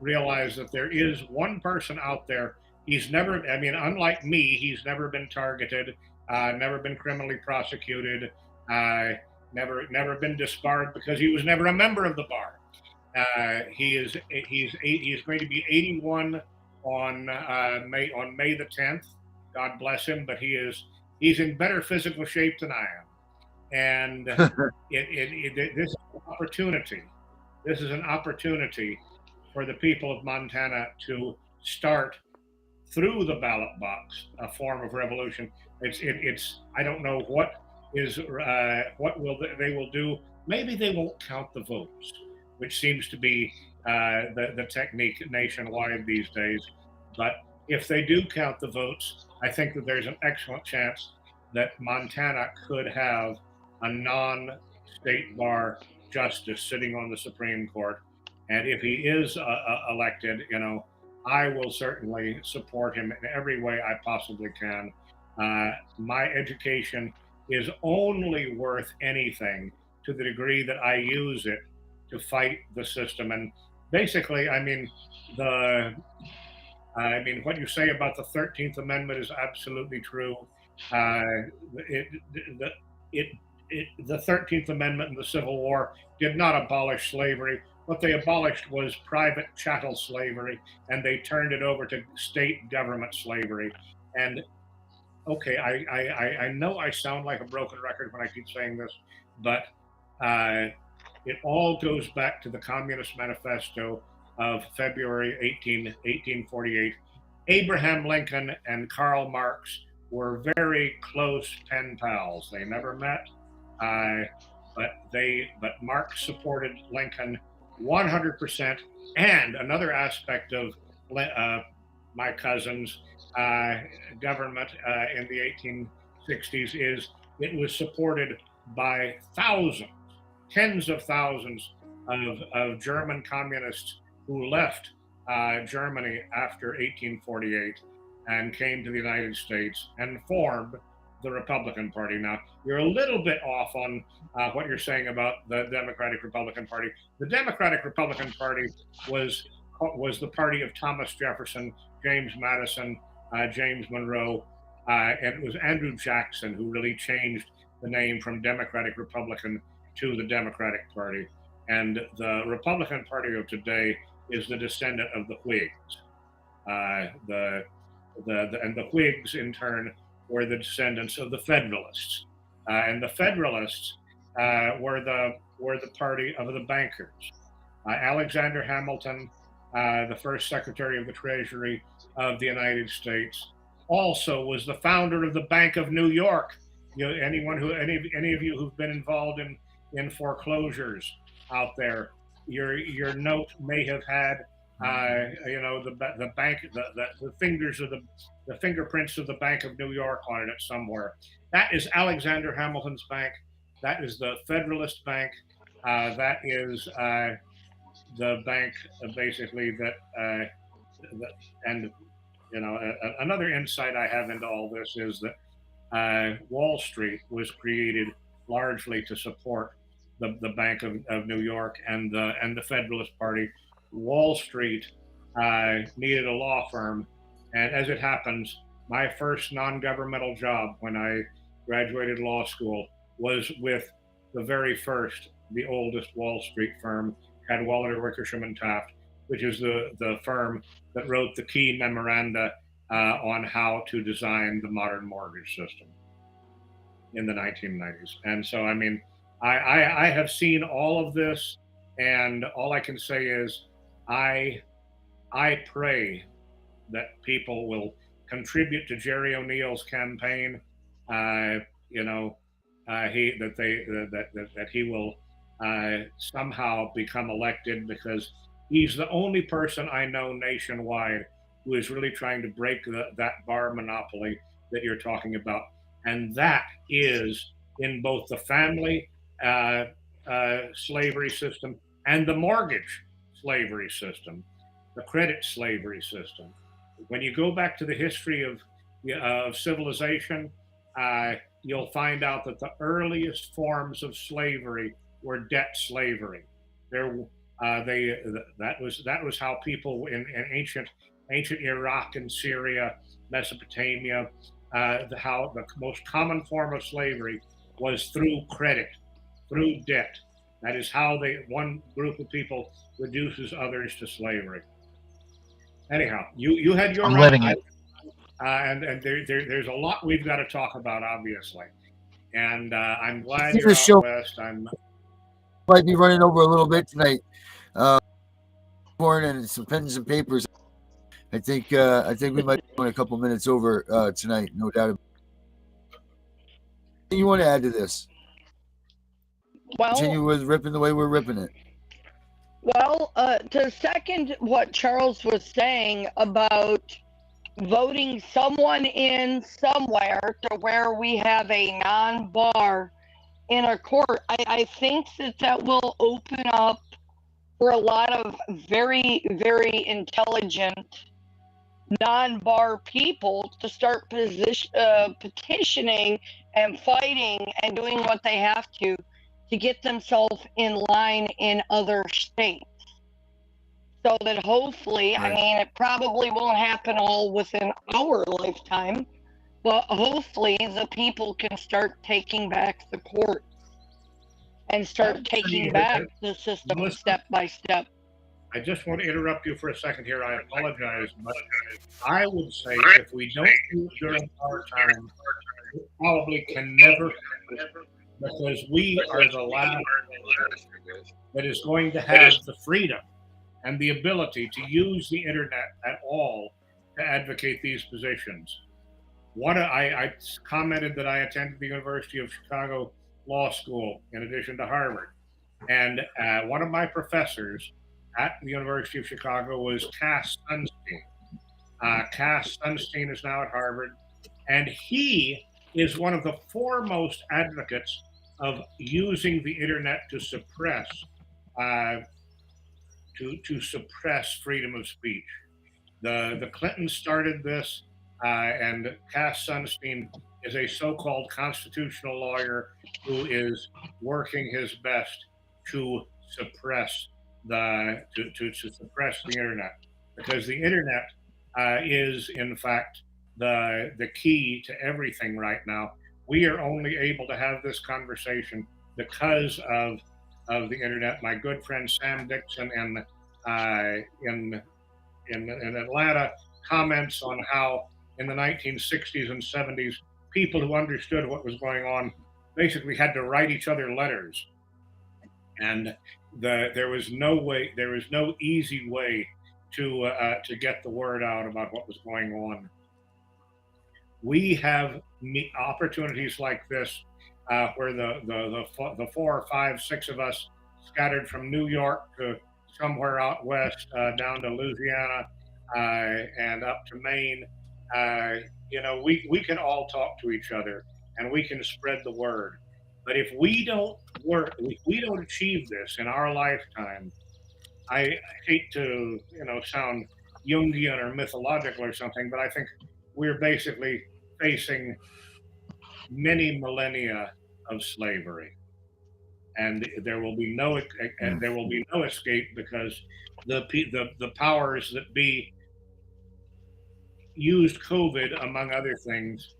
Speaker 7: realize that there is one person out there. He's never, unlike me, he's never been targeted, never been criminally prosecuted, never been disbarred because he was never a member of the bar. He's going to be 81 on May the 10th. God bless him, but he's in better physical shape than I am. And this is an opportunity. This is an opportunity for the people of Montana to start through the ballot box a form of revolution. It's I don't know what they will do. Maybe they won't count the votes, which seems to be the technique nationwide these days. But if they do count the votes, I think that there's an excellent chance that Montana could have a non-state bar justice sitting on the Supreme Court. And if he is elected, I will certainly support him in every way I possibly can. My education is only worth anything to the degree that I use it to fight the system. And basically, what you say about the 13th Amendment is absolutely true. The 13th Amendment in the Civil War did not abolish slavery. What they abolished was private chattel slavery, and they turned it over to state government slavery. And okay, I know I sound like a broken record when I keep saying this, but it all goes back to the Communist Manifesto of February 1848. Abraham Lincoln and Karl Marx were very close pen pals. They never met, but Marx supported Lincoln 100%. And another aspect of my cousin's government in the 1860s is it was supported by thousands, tens of thousands of German communists who left Germany after 1848 and came to the United States and formed the Republican Party. Now, you're a little bit off on what you're saying about the Democratic Republican Party. The Democratic Republican Party was the party of Thomas Jefferson, James Madison, James Monroe, and it was Andrew Jackson who really changed the name from Democratic Republican to the Democratic Party. And the Republican Party of today is the descendant of the Whigs. And the Whigs, in turn, were the descendants of the Federalists. And the Federalists were the party of the bankers. Alexander Hamilton, the first Secretary of the Treasury of the United States, also was the founder of the Bank of New York. Any of you who've been involved in foreclosures out there. Your note may have had, the bank, the fingers of the fingerprints of the Bank of New York on it somewhere. That is Alexander Hamilton's bank. That is the Federalist Bank. That is the bank, basically and another insight I have into all this is that Wall Street was created largely to support the Bank of New York and the Federalist Party. Wall Street needed a law firm, and as it happens, my first non-governmental job when I graduated law school was with the very first, the oldest Wall Street firm, Cadwalader, Wickersham and Taft, which is the firm that wrote the key memoranda on how to design the modern mortgage system in the 1990s. And so, I mean, I have seen all of this, and all I can say is I pray that people will contribute to Jerry O'Neill's campaign. That he will somehow become elected, because he's the only person I know nationwide who is really trying to break that bar monopoly that you're talking about, and that is in both the family slavery system and the mortgage slavery system, the credit slavery system. When you go back to the history of civilization, you'll find out that the earliest forms of slavery were debt slavery. That was how people in ancient Iraq and Syria, Mesopotamia, how the most common form of slavery was through credit, through debt. That is how one group of people reduces others to slavery. Anyhow, you had your
Speaker 10: I'm living it.
Speaker 7: and there's a lot we've got to talk about, obviously. And I'm glad you're out west.
Speaker 6: Might be running over a little bit tonight. And some pens and papers. I think we might be going a couple minutes over tonight, no doubt. You want to add to this?
Speaker 8: Well,
Speaker 6: continue with ripping the way we're ripping it.
Speaker 8: Well, to second what Charles was saying about voting someone in somewhere to where we have a non-bar in a court, I think that will open up for a lot of very, very intelligent non-bar people to start petitioning and fighting and doing what they have to get themselves in line in other states. So that hopefully, right. I mean, it probably won't happen all within our lifetime, but hopefully the people can start taking back the courts and start taking back the system step by step.
Speaker 7: I just want to interrupt you for a second here. I apologize, but I would say if we don't do it during our time, it probably can never happen, because we are the last that is going to have the freedom and the ability to use the internet at all to advocate these positions. I commented that I attended the University of Chicago Law School in addition to Harvard. And one of my professors at the University of Chicago was Cass Sunstein. Cass Sunstein is now at Harvard, and he is one of the foremost advocates of using the internet to suppress to suppress freedom of speech. The Clintons started this, and Cass Sunstein is a so-called constitutional lawyer who is working his best to suppress the internet, because the internet is in fact the key to everything right now. We are only able to have this conversation because of the internet. My good friend Sam Dixon in Atlanta comments on how in the 1960s and 70s, people who understood what was going on basically had to write each other letters, and there was no easy way to get the word out about what was going on. We have opportunities like this, where the 4 or 5, 6 of us scattered from New York to somewhere out west, down to Louisiana, and up to Maine. We can all talk to each other and we can spread the word. But if we don't work, if we don't achieve this in our lifetime, I hate to, sound Jungian or mythological or something, but I think we're basically facing many millennia of slavery, and there will be no escape, because the powers that be used COVID, among other things,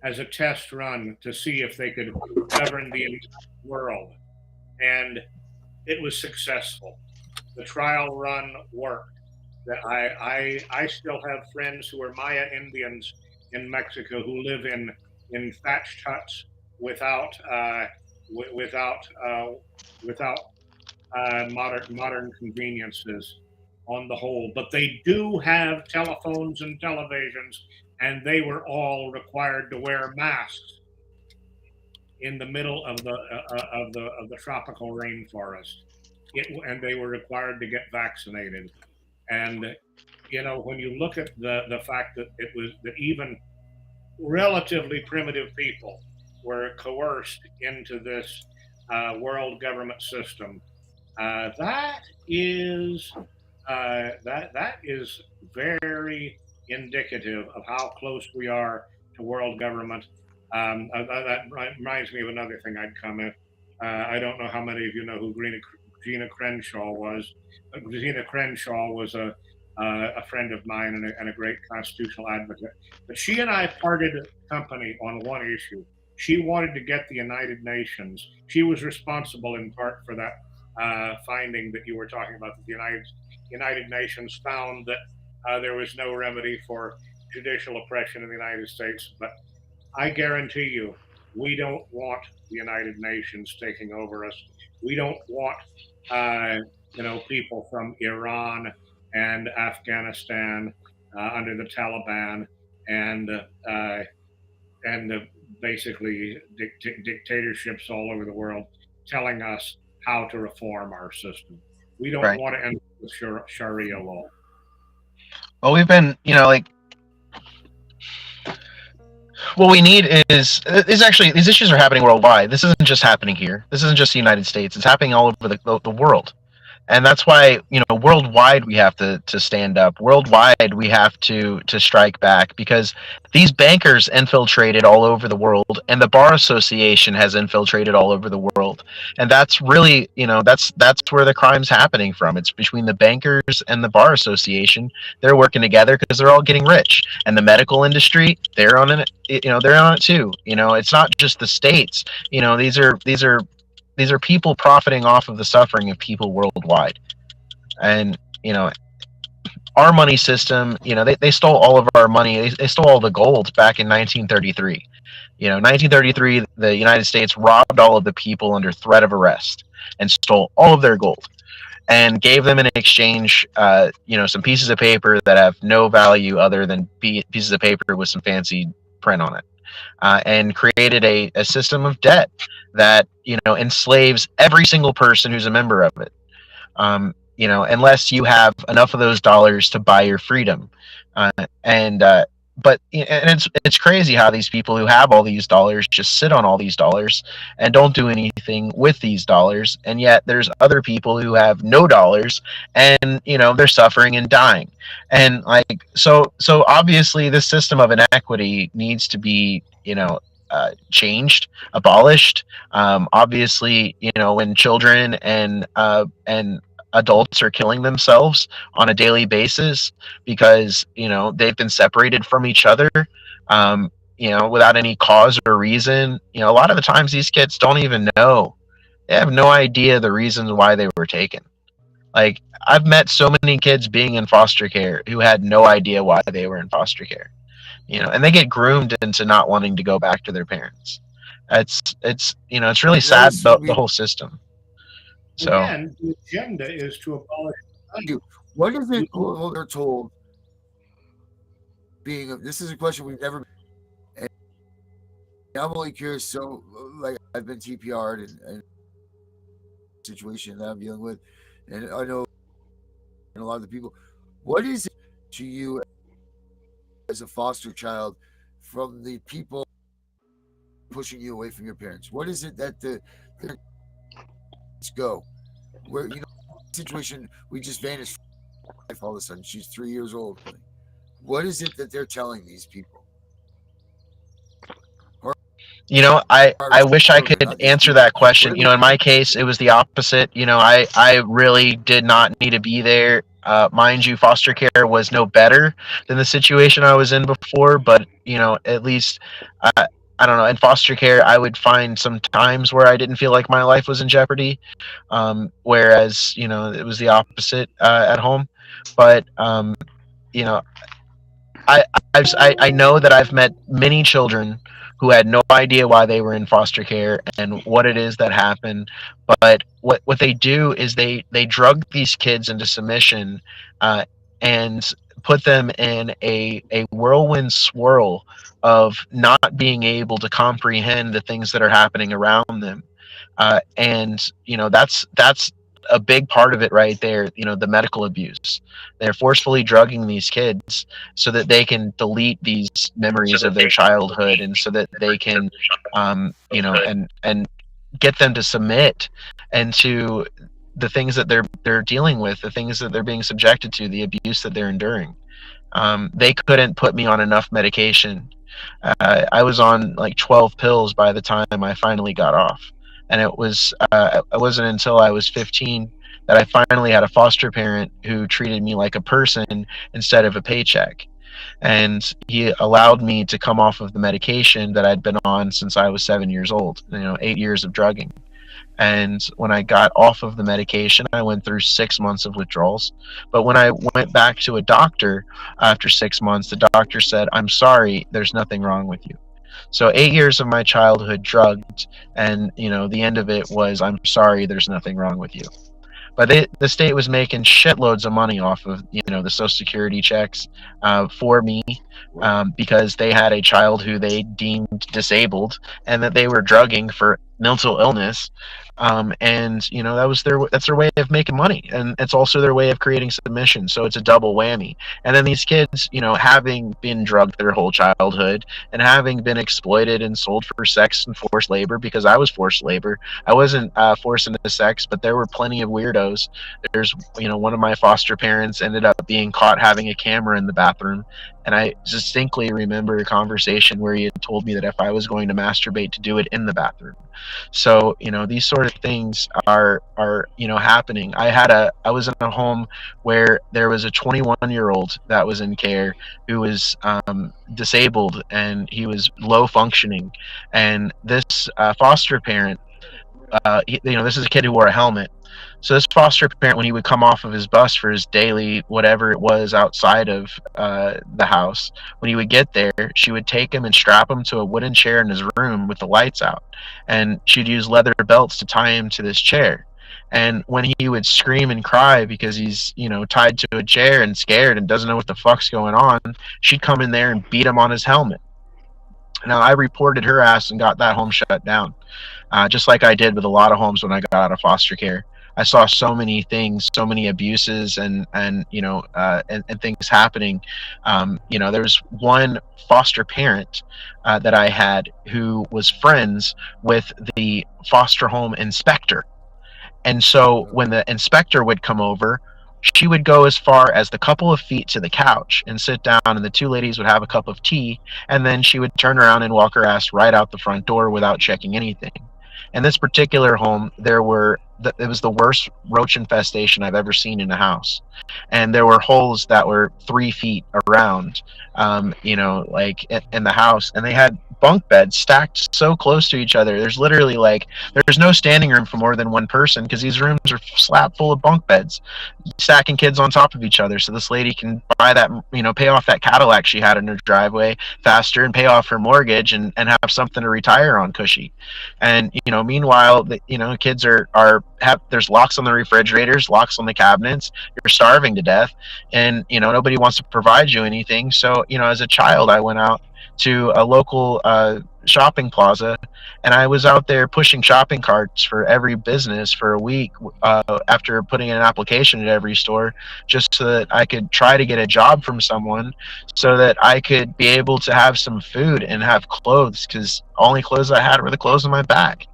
Speaker 7: as a test run to see if they could govern the entire world, and it was successful. The trial run worked. That I still have friends who are Maya Indians in Mexico who live in thatched huts without modern conveniences on the whole, but they do have telephones and televisions, and they were all required to wear masks in the middle of the tropical rainforest, and they were required to get vaccinated. And when you look at the fact that even relatively primitive people were coerced into this world government system, that is very indicative of how close we are to world government. That reminds me of another thing I'd comment. I don't know how many of you know who Gina Crenshaw was. Gina Crenshaw was a friend of mine and a great constitutional advocate. But she and I parted company on one issue. She wanted to get the United Nations. She was responsible in part for that finding that you were talking about, that the United Nations found that there was no remedy for judicial oppression in the United States. But I guarantee you, we don't want the United Nations taking over us. We don't want people from Iran and Afghanistan under the Taliban and basically dictatorships all over the world telling us how to reform our system. We don't want to end up with Sharia law.
Speaker 10: Well, we've been, what we need is actually, these issues are happening worldwide. This isn't just happening here. This isn't just the United States. It's happening all over the world. And that's why, worldwide we have to stand up. Worldwide we have to strike back, because these bankers infiltrated all over the world, and the Bar Association has infiltrated all over the world. And that's really, that's where the crime's happening from. It's between the bankers and the Bar Association. They're working together because they're all getting rich. And the medical industry, they're on it, they're on it too. It's not just the states. These are people profiting off of the suffering of people worldwide. And, our money system, they stole all of our money. They stole all the gold back in 1933. 1933, the United States robbed all of the people under threat of arrest and stole all of their gold and gave them in exchange, some pieces of paper that have no value other than pieces of paper with some fancy print on it. And created a system of debt that enslaves every single person who's a member of it. Unless you have enough of those dollars to buy your freedom, but it's crazy how these people who have all these dollars just sit on all these dollars and don't do anything with these dollars, and yet there's other people who have no dollars and they're suffering and dying. And so obviously this system of inequity needs to be changed, abolished. Obviously, when children and adults are killing themselves on a daily basis because they've been separated from each other, without any cause or reason. A lot of the times these kids don't even know. They have no idea the reasons why they were taken. Like, I've met so many kids being in foster care who had no idea why they were in foster care. And they get groomed into not wanting to go back to their parents. It's really sad, the whole system. So
Speaker 7: again, the agenda is to abolish.
Speaker 6: What is it they're told? This is a question we've never. And I'm only curious. So, like, I've been TPR'd and situation that I'm dealing with, and I know a lot of the people. What is it to you as a foster child from the people pushing you away from your parents? What is it that the parents go where situation we just vanished from life all of a sudden? She's 3 years old. What is it that they're telling these people?
Speaker 10: I wish I could answer that question. In my case, it was the opposite. I really did not need to be there. Mind you, foster care was no better than the situation I was in before, but at least I don't know. In foster care, I would find some times where I didn't feel like my life was in jeopardy, whereas it was the opposite at home. But you know, I know that I've met many children who had no idea why they were in foster care and what it is that happened. But what they do is they drug these kids into submission and put them in a whirlwind swirl of not being able to comprehend the things that are happening around them. And that's a big part of it right there. The medical abuse. They're forcefully drugging these kids so that they can delete these memories of their childhood, and so that they can and get them to submit and to the things that they're dealing with, the things that they're being subjected to, the abuse that they're enduring. They couldn't put me on enough medication. I was on like 12 pills by the time I finally got off, and it wasn't until I was 15 that I finally had a foster parent who treated me like a person instead of a paycheck. And he allowed me to come off of the medication that I'd been on since I was 7 years old, 8 years of drugging. And when I got off of the medication, I went through 6 months of withdrawals. But when I went back to a doctor after 6 months, the doctor said, "I'm sorry, there's nothing wrong with you." So 8 years of my childhood drugged, and the end of it was, "I'm sorry, there's nothing wrong with you." But the state was making shitloads of money off of the Social Security checks for me, because they had a child who they deemed disabled and that they were drugging for mental illness. And that's their way of making money, and it's also their way of creating submission. So it's a double whammy. And then these kids, having been drugged their whole childhood and having been exploited and sold for sex and forced labor, because I was forced labor. I wasn't forced into sex, but there were plenty of weirdos. There's one of my foster parents ended up being caught having a camera in the bathroom, and I distinctly remember a conversation where he had told me that if I was going to masturbate, to do it in the bathroom. So these sort of things are happening. I was in a home where there was a 21-year-old that was in care who was disabled, and he was low functioning, and this foster parent, this is a kid who wore a helmet. So this foster parent, when he would come off of his bus for his daily whatever it was outside of the house, when he would get there, she would take him and strap him to a wooden chair in his room with the lights out, and she'd use leather belts to tie him to this chair. And when he would scream and cry because he's tied to a chair and scared and doesn't know what the fuck's going on, she'd come in there and beat him on his helmet. Now, I reported her ass and got that home shut down, just like I did with a lot of homes when I got out of foster care. I saw so many things, so many abuses, and things happening. There was one foster parent that I had who was friends with the foster home inspector. And so when the inspector would come over, she would go as far as the couple of feet to the couch and sit down, and the two ladies would have a cup of tea, and then she would turn around and walk her ass right out the front door without checking anything. In this particular home, it was the worst roach infestation I've ever seen in a house. And there were holes that were 3 feet around, like in the house. And they had bunk beds stacked so close to each other. There's literally there's no standing room for more than one person, because these rooms are slap full of bunk beds, stacking kids on top of each other. So this lady can buy that, pay off that Cadillac she had in her driveway faster, and pay off her mortgage, and have something to retire on cushy. And, meanwhile, kids there's locks on the refrigerators, locks on the cabinets. You're starving to death, and nobody wants to provide you anything. So as a child, I went out to a local shopping plaza, and I was out there pushing shopping carts for every business for a week after putting in an application at every store, just so that I could try to get a job from someone, so that I could be able to have some food and have clothes, because only clothes I had were the clothes on my back.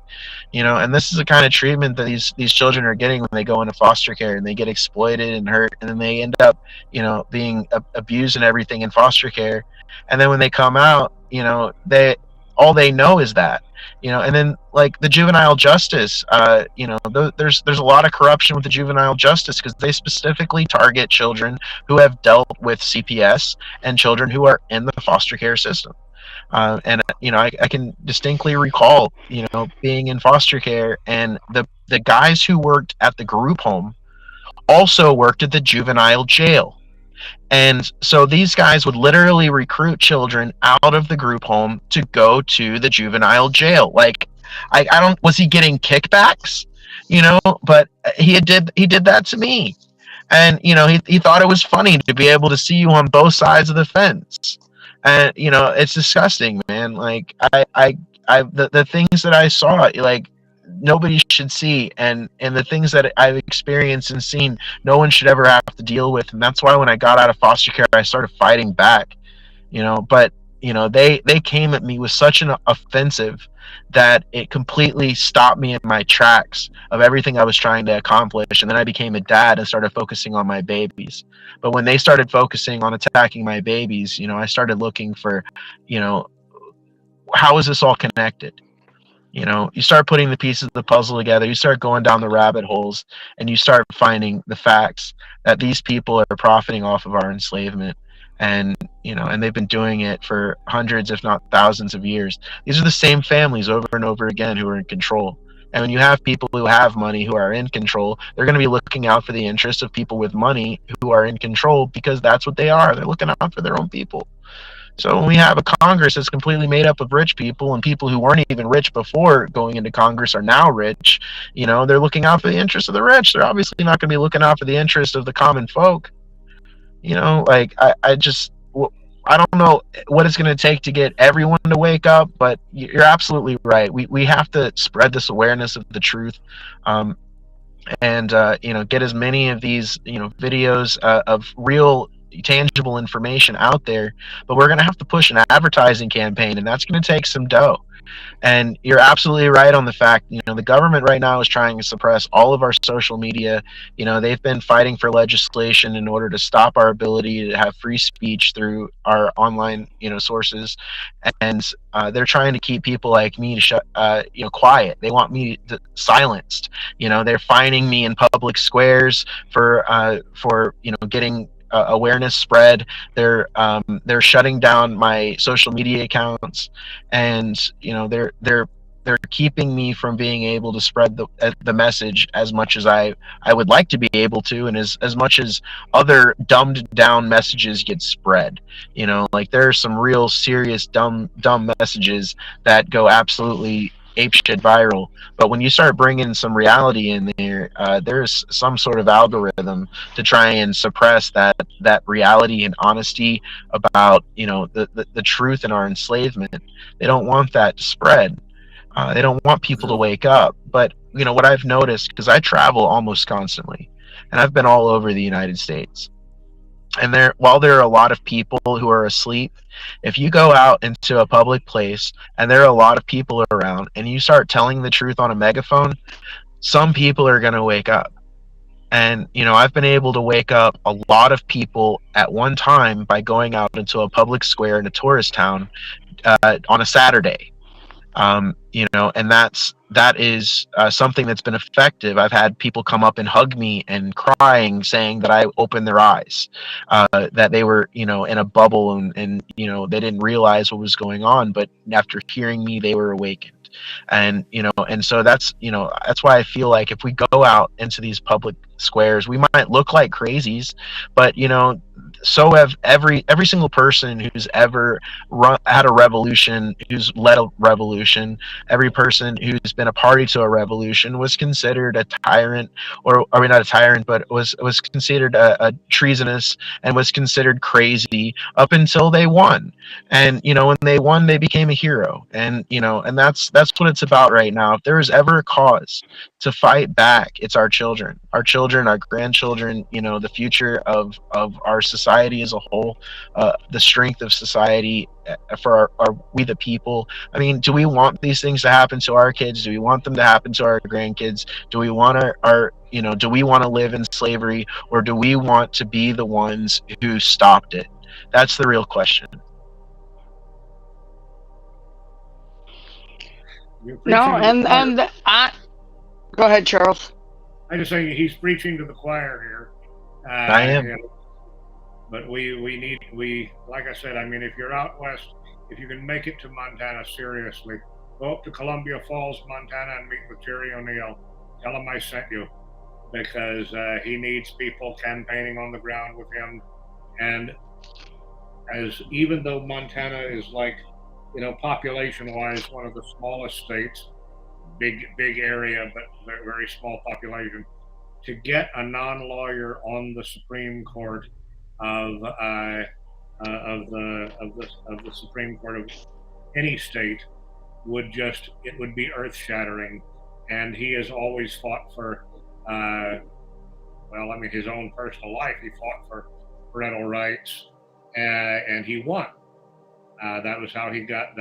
Speaker 10: And this is the kind of treatment that these children are getting when they go into foster care, and they get exploited and hurt, and then they end up being abused and everything in foster care. And then when they come out, they all they know is that. And then, like, the juvenile justice, there's a lot of corruption with the juvenile justice, because they specifically target children who have dealt with CPS and children who are in the foster care system. And I can distinctly recall, being in foster care, and the guys who worked at the group home also worked at the juvenile jail. And so these guys would literally recruit children out of the group home to go to the juvenile jail. Like, I don't, was he getting kickbacks? But he did that to me. And he thought it was funny to be able to see you on both sides of the fence. And it's disgusting, man. Like, the things that I saw, like, nobody should see, and the things that I've experienced and seen, no one should ever have to deal with. And that's why when I got out of foster care, I started fighting back. But they came at me with such an offensive that it completely stopped me in my tracks of everything I was trying to accomplish. And then I became a dad and started focusing on my babies. But when they started focusing on attacking my babies, I started looking for, how is this all connected? You start putting the pieces of the puzzle together, you start going down the rabbit holes, and you start finding the facts that these people are profiting off of our enslavement. And they've been doing it for hundreds, if not thousands of years. These are the same families over and over again who are in control. And when you have people who have money who are in control, they're going to be looking out for the interests of people with money who are in control, because that's what they are. They're looking out for their own people. So when we have a Congress that's completely made up of rich people, and people who weren't even rich before going into Congress are now rich, they're looking out for the interests of the rich. They're obviously not going to be looking out for the interests of the common folk. Like, I don't know what it's going to take to get everyone to wake up, but you're absolutely right. We have to spread this awareness of the truth, and get as many of these videos of real tangible information out there. But we're going to have to push an advertising campaign, and that's going to take some dough. And you're absolutely right on the fact, the government right now is trying to suppress all of our social media. They've been fighting for legislation in order to stop our ability to have free speech through our online, sources. And they're trying to keep people like me quiet. They want me silenced. They're fining me in public squares for getting awareness spread. They're shutting down my social media accounts, and they're keeping me from being able to spread the message as much as I would like to be able to, and as much as other dumbed down messages get spread. Like, there are some real serious dumb messages that go absolutely apeshit viral. But when you start bringing some reality in there, there's some sort of algorithm to try and suppress that reality and honesty about the truth in our enslavement. They don't want that to spread. They don't want people to wake up. But what I've noticed, because I travel almost constantly, and I've been all over the United States, and while there are a lot of people who are asleep, if you go out into a public place and there are a lot of people around, and you start telling the truth on a megaphone, some people are going to wake up. And I've been able to wake up a lot of people at one time by going out into a public square in a tourist town on a Saturday. And that is something that's been effective. I've had people come up and hug me and crying, saying that I opened their eyes, that they were, in a bubble, and they didn't realize what was going on, but after hearing me, they were awakened. And and so that's why I feel like if we go out into these public squares, we might look like crazies, but so have every single person who's ever had a revolution, who's led a revolution. Every person who's been a party to a revolution was considered a tyrant, or I mean not a tyrant, but was considered a treasonous, and was considered crazy up until they won. And when they won, they became a hero. And and that's what it's about right now. If there is ever a cause to fight back, it's our children, our grandchildren, the future of our society as a whole, the strength of society, for our we the people. I mean, do we want these things to happen to our kids? Do we want them to happen to our grandkids? Do we want our do we want to live in slavery, or do we want to be the ones who stopped it? That's the real question.
Speaker 8: No, and I go ahead, Charles.
Speaker 7: I just say he's preaching to the choir here.
Speaker 10: I am.
Speaker 7: But we like I said, I mean, if you're out west, if you can make it to Montana, seriously, go up to Columbia Falls, Montana, and meet with Jerry O'Neill. Tell him I sent you, because he needs people campaigning on the ground with him. And even though Montana is, like, population-wise, one of the smallest states, big area, but very small population, to get a non-lawyer on the Supreme Court of the Supreme Court of any state would be earth-shattering. And he has always fought for, his own personal life. He fought for parental rights, and he won. That was how he got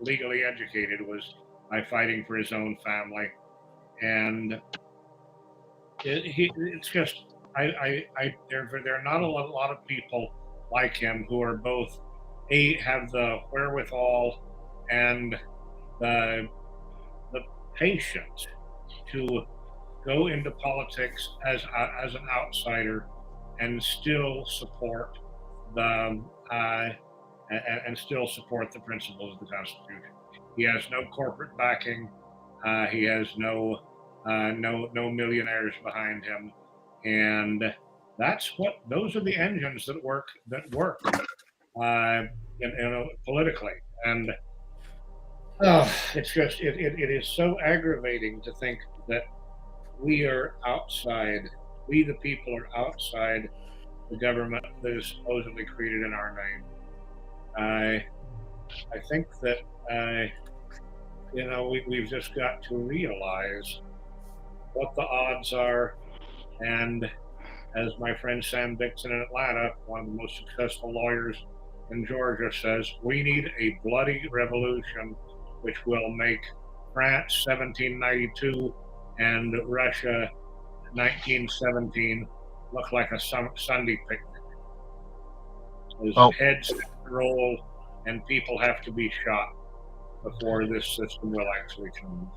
Speaker 7: legally educated, was by fighting for his own family. And it's just, there are not a lot of people like him who are both have the wherewithal and the patience to go into politics as an outsider and still support the principles of the Constitution. He has no corporate backing. He has no millionaires behind him, and those are the engines that work politically. And it's just it is so aggravating to think that we the people are outside the government that is supposedly created in our name. I think that we've just got to realize what the odds are. And as my friend Sam Dixon in Atlanta, one of the most successful lawyers in Georgia, says, we need a bloody revolution which will make France 1792 and Russia 1917 look like a Sunday picnic. Heads roll and people have to be shot before this system will actually change.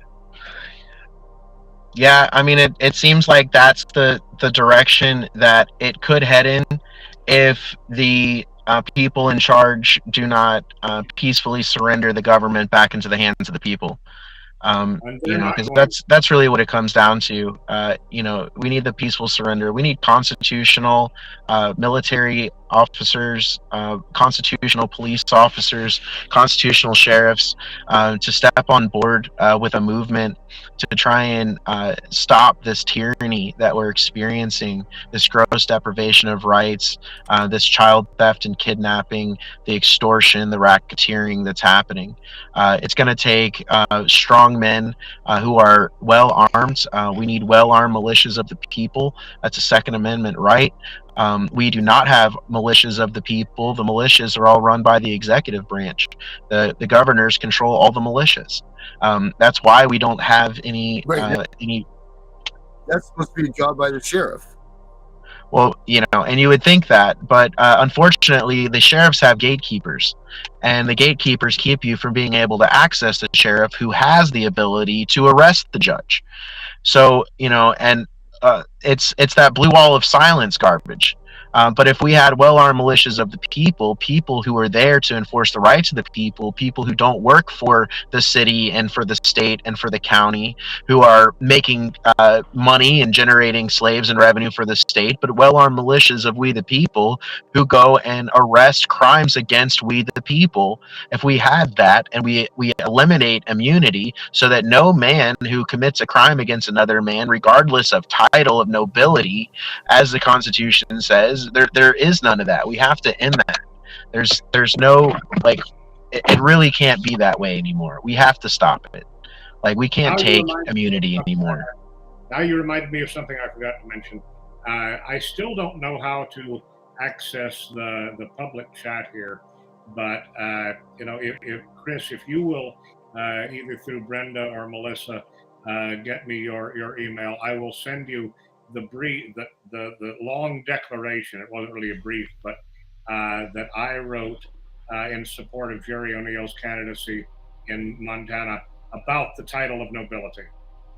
Speaker 10: Yeah, I mean, it seems like that's the direction that it could head in if the people in charge do not peacefully surrender the government back into the hands of the people. Because that's really what it comes down to. We need the peaceful surrender. We need constitutional military officers, constitutional police officers, constitutional sheriffs to step on board with a movement to try and stop this tyranny that we're experiencing, this gross deprivation of rights, this child theft and kidnapping, the extortion, the racketeering that's happening. It's going to take strong men who are well armed. We need well armed militias of the people. That's a Second Amendment right. We do not have militias of the people. The militias are all run by the executive branch. The governors control all the militias. That's why we don't have any.
Speaker 6: That's supposed to be a job by the sheriff.
Speaker 10: Well, and you would think that, but unfortunately, the sheriffs have gatekeepers, and the gatekeepers keep you from being able to access the sheriff who has the ability to arrest the judge. So, it's that blue wall of silence garbage. But if we had well-armed militias of the people who are there to enforce the rights of the people who don't work for the city and for the state and for the county, who are making money and generating slaves and revenue for the state, but well-armed militias of we the people who go and arrest crimes against we the people. If we had that and we eliminate immunity so that no man who commits a crime against another man, regardless of title of nobility, as the Constitution says, there is none of that. We have to end that. There's no, like, it really can't be that way anymore. We have to stop it. Like, we can't take immunity anymore.
Speaker 7: Now you reminded me of something I forgot to mention. I still don't know how to access the public chat here, but you know, if Chris, if you will either through Brenda or Melissa get me your email, I will send you the brief, the long declaration. It wasn't really a brief, but that I wrote in support of Jerry O'Neill's candidacy in Montana about the title of nobility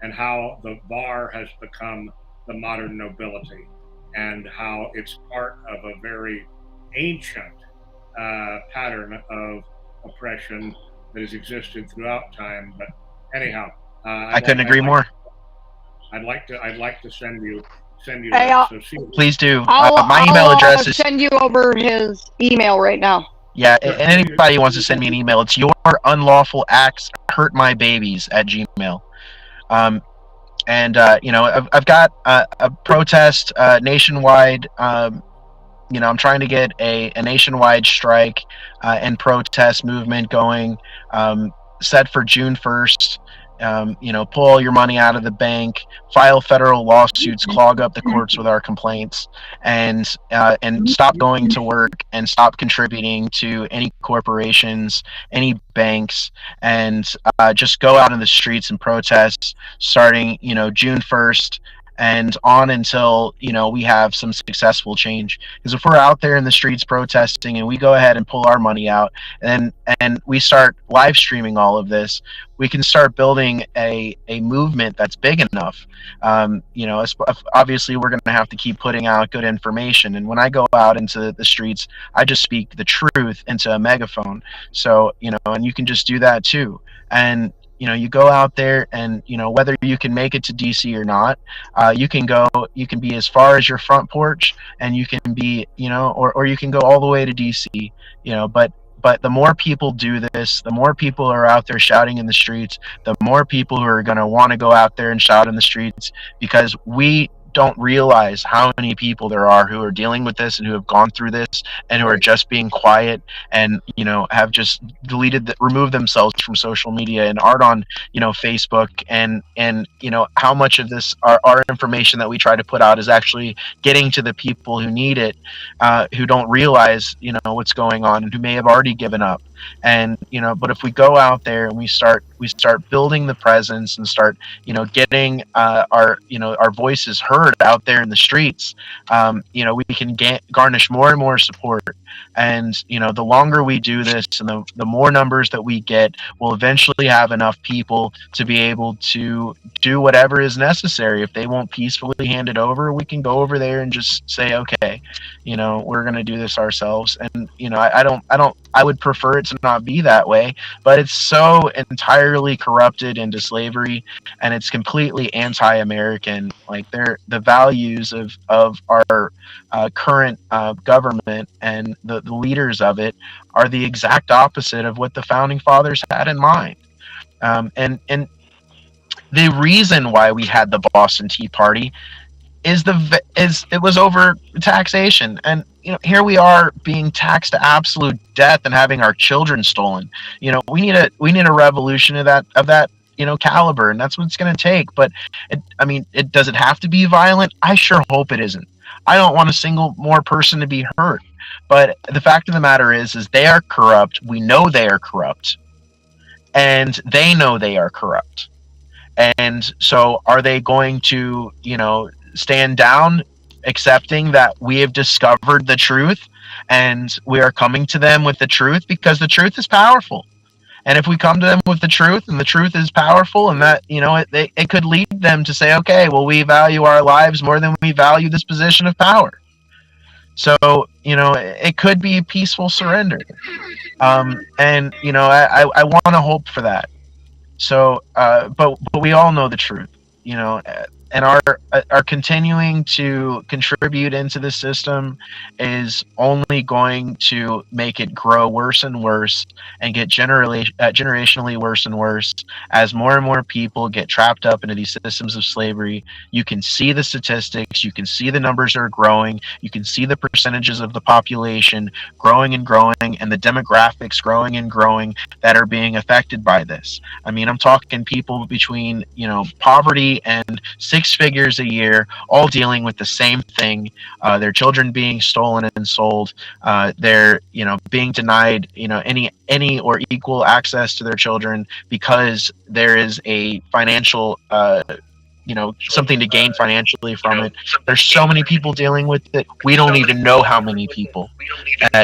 Speaker 7: and how the bar has become the modern nobility and how it's part of a very ancient pattern of oppression that has existed throughout time. But anyhow,
Speaker 10: I couldn't agree more.
Speaker 7: I'd like to send you
Speaker 8: Hey,
Speaker 7: that. So see,
Speaker 10: Please do.
Speaker 8: I'll
Speaker 10: My email address is
Speaker 8: send you over his email right now.
Speaker 10: yeah. And anybody who wants to send me an email, it's your unlawful acts hurt my babies at Gmail. And you know, I've got a protest nationwide. You know, I'm trying to get a nationwide strike and protest movement going, set for June 1st. You know, pull all your money out of the bank, file federal lawsuits, clog up the courts with our complaints, and stop going to work and stop contributing to any corporations, any banks, and just go out in the streets and protest starting, you know, June 1st and on until, you know, we have some successful change. Because if we're out there in the streets protesting and we go ahead and pull our money out and we start live streaming all of this, we can start building a movement that's big enough. You know, obviously we're going to have to keep putting out good information. And when I go out into the streets, I just speak the truth into a megaphone. So, you know, and you can just do that too. And you know, you go out there and, you know, whether you can make it to DC or not, you can be as far as your front porch and you can be, you know, or you can go all the way to DC, you know, but the more people do this, the more people are out there shouting in the streets, the more people who are going to want to go out there and shout in the streets, because we don't realize how many people there are who are dealing with this and who have gone through this and who are just being quiet and, you know, have just removed themselves from social media and aren't on, you know, Facebook and you know, how much of this our information that we try to put out is actually getting to the people who need it, who don't realize, you know, what's going on and who may have already given up. And, you know, but if we go out there and we start building the presence and start, you know, getting our voices heard out there in the streets, you know, we can garnish more and more support. And, you know, the longer we do this and the more numbers that we get, we'll eventually have enough people to be able to do whatever is necessary. If they won't peacefully hand it over, we can go over there and just say, okay, you know, we're going to do this ourselves. And, you know, I would prefer it to not be that way, but it's so entirely corrupted into slavery, and it's completely anti-American. Like, the values of our current government and the leaders of it are the exact opposite of what the founding fathers had in mind. And the reason why we had the Boston Tea Party is it was over taxation. And, you know, here we are being taxed to absolute death and having our children stolen. You know, we need a revolution of that, you know, caliber, and that's what it's going to take. But does it have to be violent? I sure hope it isn't. I don't want a single more person to be hurt. But the fact of the matter is they are corrupt. We know they are corrupt, and they know they are corrupt. And so, are they going to, you know, stand down, accepting that we have discovered the truth and we are coming to them with the truth, because the truth is powerful? And if we come to them with the truth and the truth is powerful, and that, you know, it could lead them to say, okay, well, we value our lives more than we value this position of power. So, it could be a peaceful surrender. And, I want to hope for that. So, but we all know the truth, and our continuing to contribute into the system is only going to make it grow worse and worse, and get generationally worse and worse as more and more people get trapped up into these systems of slavery. You can see the statistics, you can see the numbers are growing, you can see the percentages of the population growing and growing, and the demographics growing and growing that are being affected by this. I mean, I'm talking people between, poverty and six figures a year, all dealing with the same thing. Their children being stolen and sold. They're, being denied, any or equal access to their children because there is a financial, something to gain financially from it. There's so many people dealing with it. We don't even know how many people.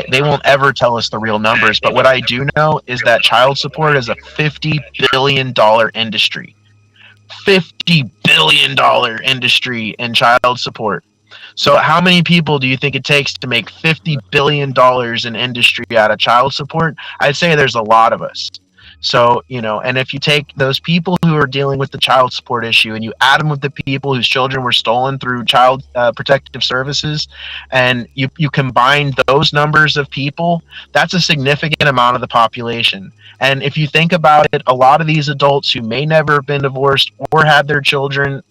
Speaker 10: They won't ever tell us the real numbers. But what I do know is that child support is a $50 billion industry. $50 billion industry in child support. So how many people do you think it takes to make $50 billion in industry out of child support? I'd say there's a lot of us. So, and if you take those people who are dealing with the child support issue and you add them with the people whose children were stolen through child protective services, and you combine those numbers of people, that's a significant amount of the population. And if you think about it, a lot of these adults who may never have been divorced or had their children,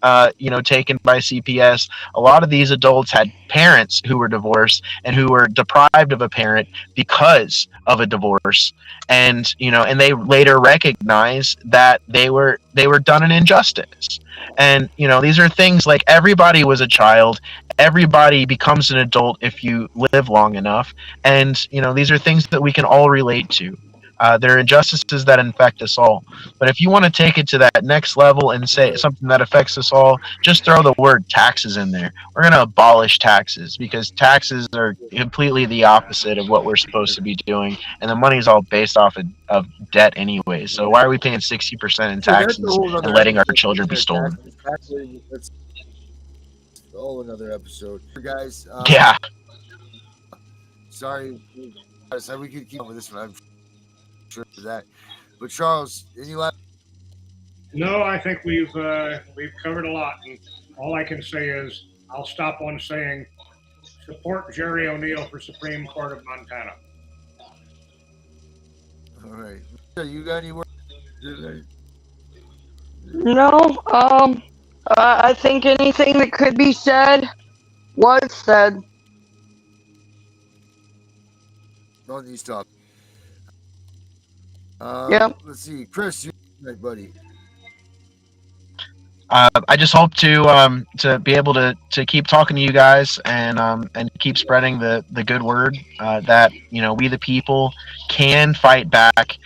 Speaker 10: taken by CPS, a lot of these adults had parents who were divorced and who were deprived of a parent because of a divorce. And they later recognized that they were done an injustice. And these are things like everybody was a child, everybody becomes an adult if you live long enough. And these are things that we can all relate to. There are injustices that infect us all. But if you want to take it to that next level and say something that affects us all, just throw the word taxes in there. We're going to abolish taxes because taxes are completely the opposite of what we're supposed to be doing. And the money is all based off of debt anyway. So why are we paying 60% in taxes and letting our children be stolen?
Speaker 6: That's a whole another episode. Guys,
Speaker 10: Yeah.
Speaker 6: Sorry, we could keep on with this one. I'm sure of that. But Charles, any last?
Speaker 7: No, I think we've covered a lot, and all I can say is I'll stop on saying support Jerry O'Neill for Supreme Court of Montana.
Speaker 6: All right, you got any words?
Speaker 8: No, I think anything that could be said was said.
Speaker 6: On these topics.
Speaker 8: Yep.
Speaker 6: Let's see, Chris, right, buddy.
Speaker 10: I just hope to be able to keep talking to you guys and keep spreading the good word that we the people can fight back.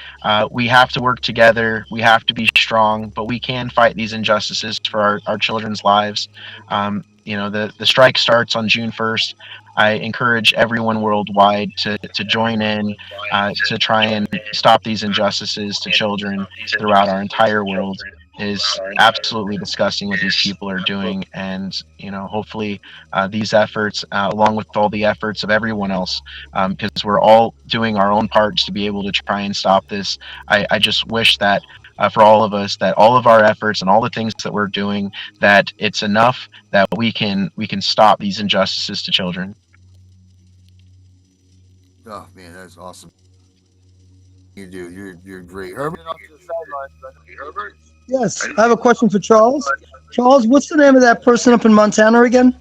Speaker 10: We have to work together. We have to be strong, but we can fight these injustices for our children's lives. The strike starts on June 1st. I encourage everyone worldwide to join in to try and stop these injustices to children throughout our entire world. Is absolutely disgusting what these people are doing, and hopefully these efforts, along with all the efforts of everyone else, because we're all doing our own parts to be able to try and stop this. I just wish that for all of us, that all of our efforts and all the things that we're doing, that it's enough that we can stop these injustices to children.
Speaker 6: Oh man, that's awesome. You do. You're great, Herbert. Herbert.
Speaker 11: Yes, I have a question for Charles. Charles, what's the name of that person up in Montana again?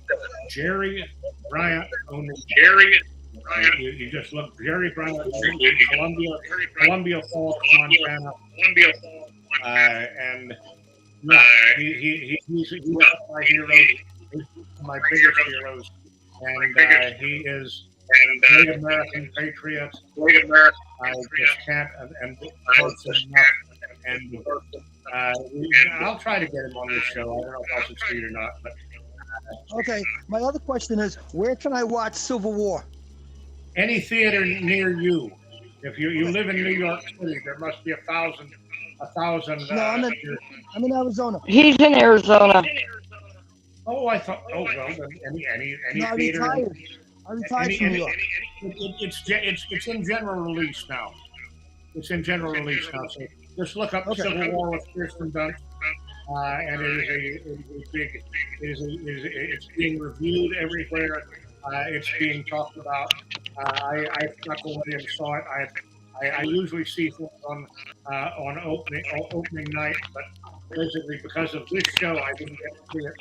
Speaker 7: Jerry Bryant O'Neill. Jerry Bryant. You just look, Jerry Bryant O'Neill, Columbia Falls, Montana. And he's one of my heroes, my biggest heroes, and he is a great American patriot. I just can't and I'll try to get him on this show. I don't know if I'll succeed or not. But,
Speaker 11: okay, my other question is, where can I watch Civil War?
Speaker 7: Any theater near you. If you live in New York City, there must be a thousand.
Speaker 11: No, I'm in Arizona.
Speaker 8: He's in Arizona.
Speaker 7: Oh, I thought. Oh well, any
Speaker 11: no, I
Speaker 7: theater.
Speaker 11: retired. I retired from New York.
Speaker 7: It's in general release now. It's in general release now. So just look up Civil War with Kirsten Dunst, and it's being reviewed everywhere. It's being talked about. I snuck away and saw it. I usually see things on opening night, but basically because of this show, I didn't get to see it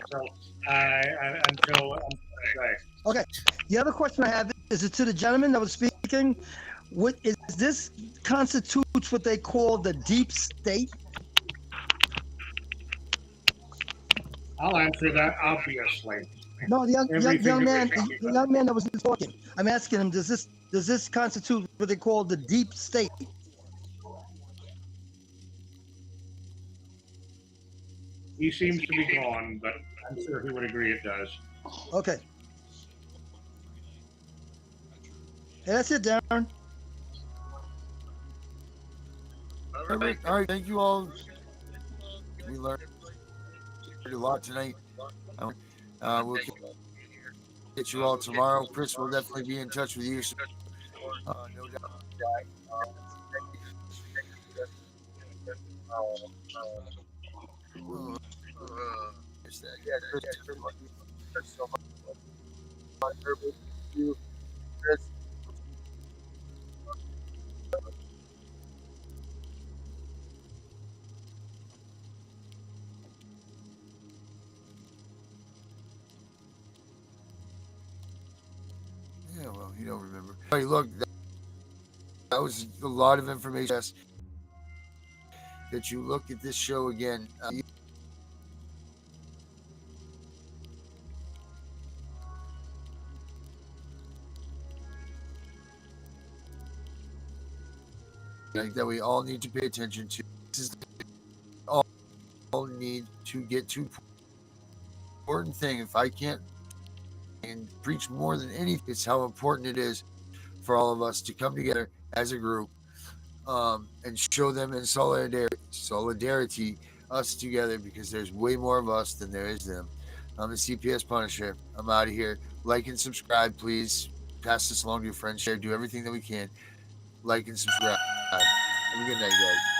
Speaker 7: until today.
Speaker 11: Okay. The other question I have is it to the gentleman that was speaking. What is this constitutes what they call the deep state?
Speaker 7: I'll answer that obviously.
Speaker 11: No, the young man that was talking. I'm asking him, does this constitute what they call the deep state?
Speaker 7: He seems to be gone, but I'm sure he would agree it does.
Speaker 11: Okay. Hey, that's it, Darren.
Speaker 6: All right, thank you all. We learned a lot tonight. We'll get you all tomorrow. Chris will definitely be in touch with you. No doubt. Chris. Yeah, well, you don't remember. Hey, look, that was a lot of information. That you look at this show again. That we all need to pay attention to. This is all need to get to important thing. If I can't and preach more than anything, it's how important it is for all of us to come together as a group and show them in solidarity us together, because there's way more of us than there is them. I'm the CPS Punisher. I'm out of here. Like and subscribe, please. Pass this along to your friends. Share. Do everything that we can. Like and subscribe. Have a good night, guys.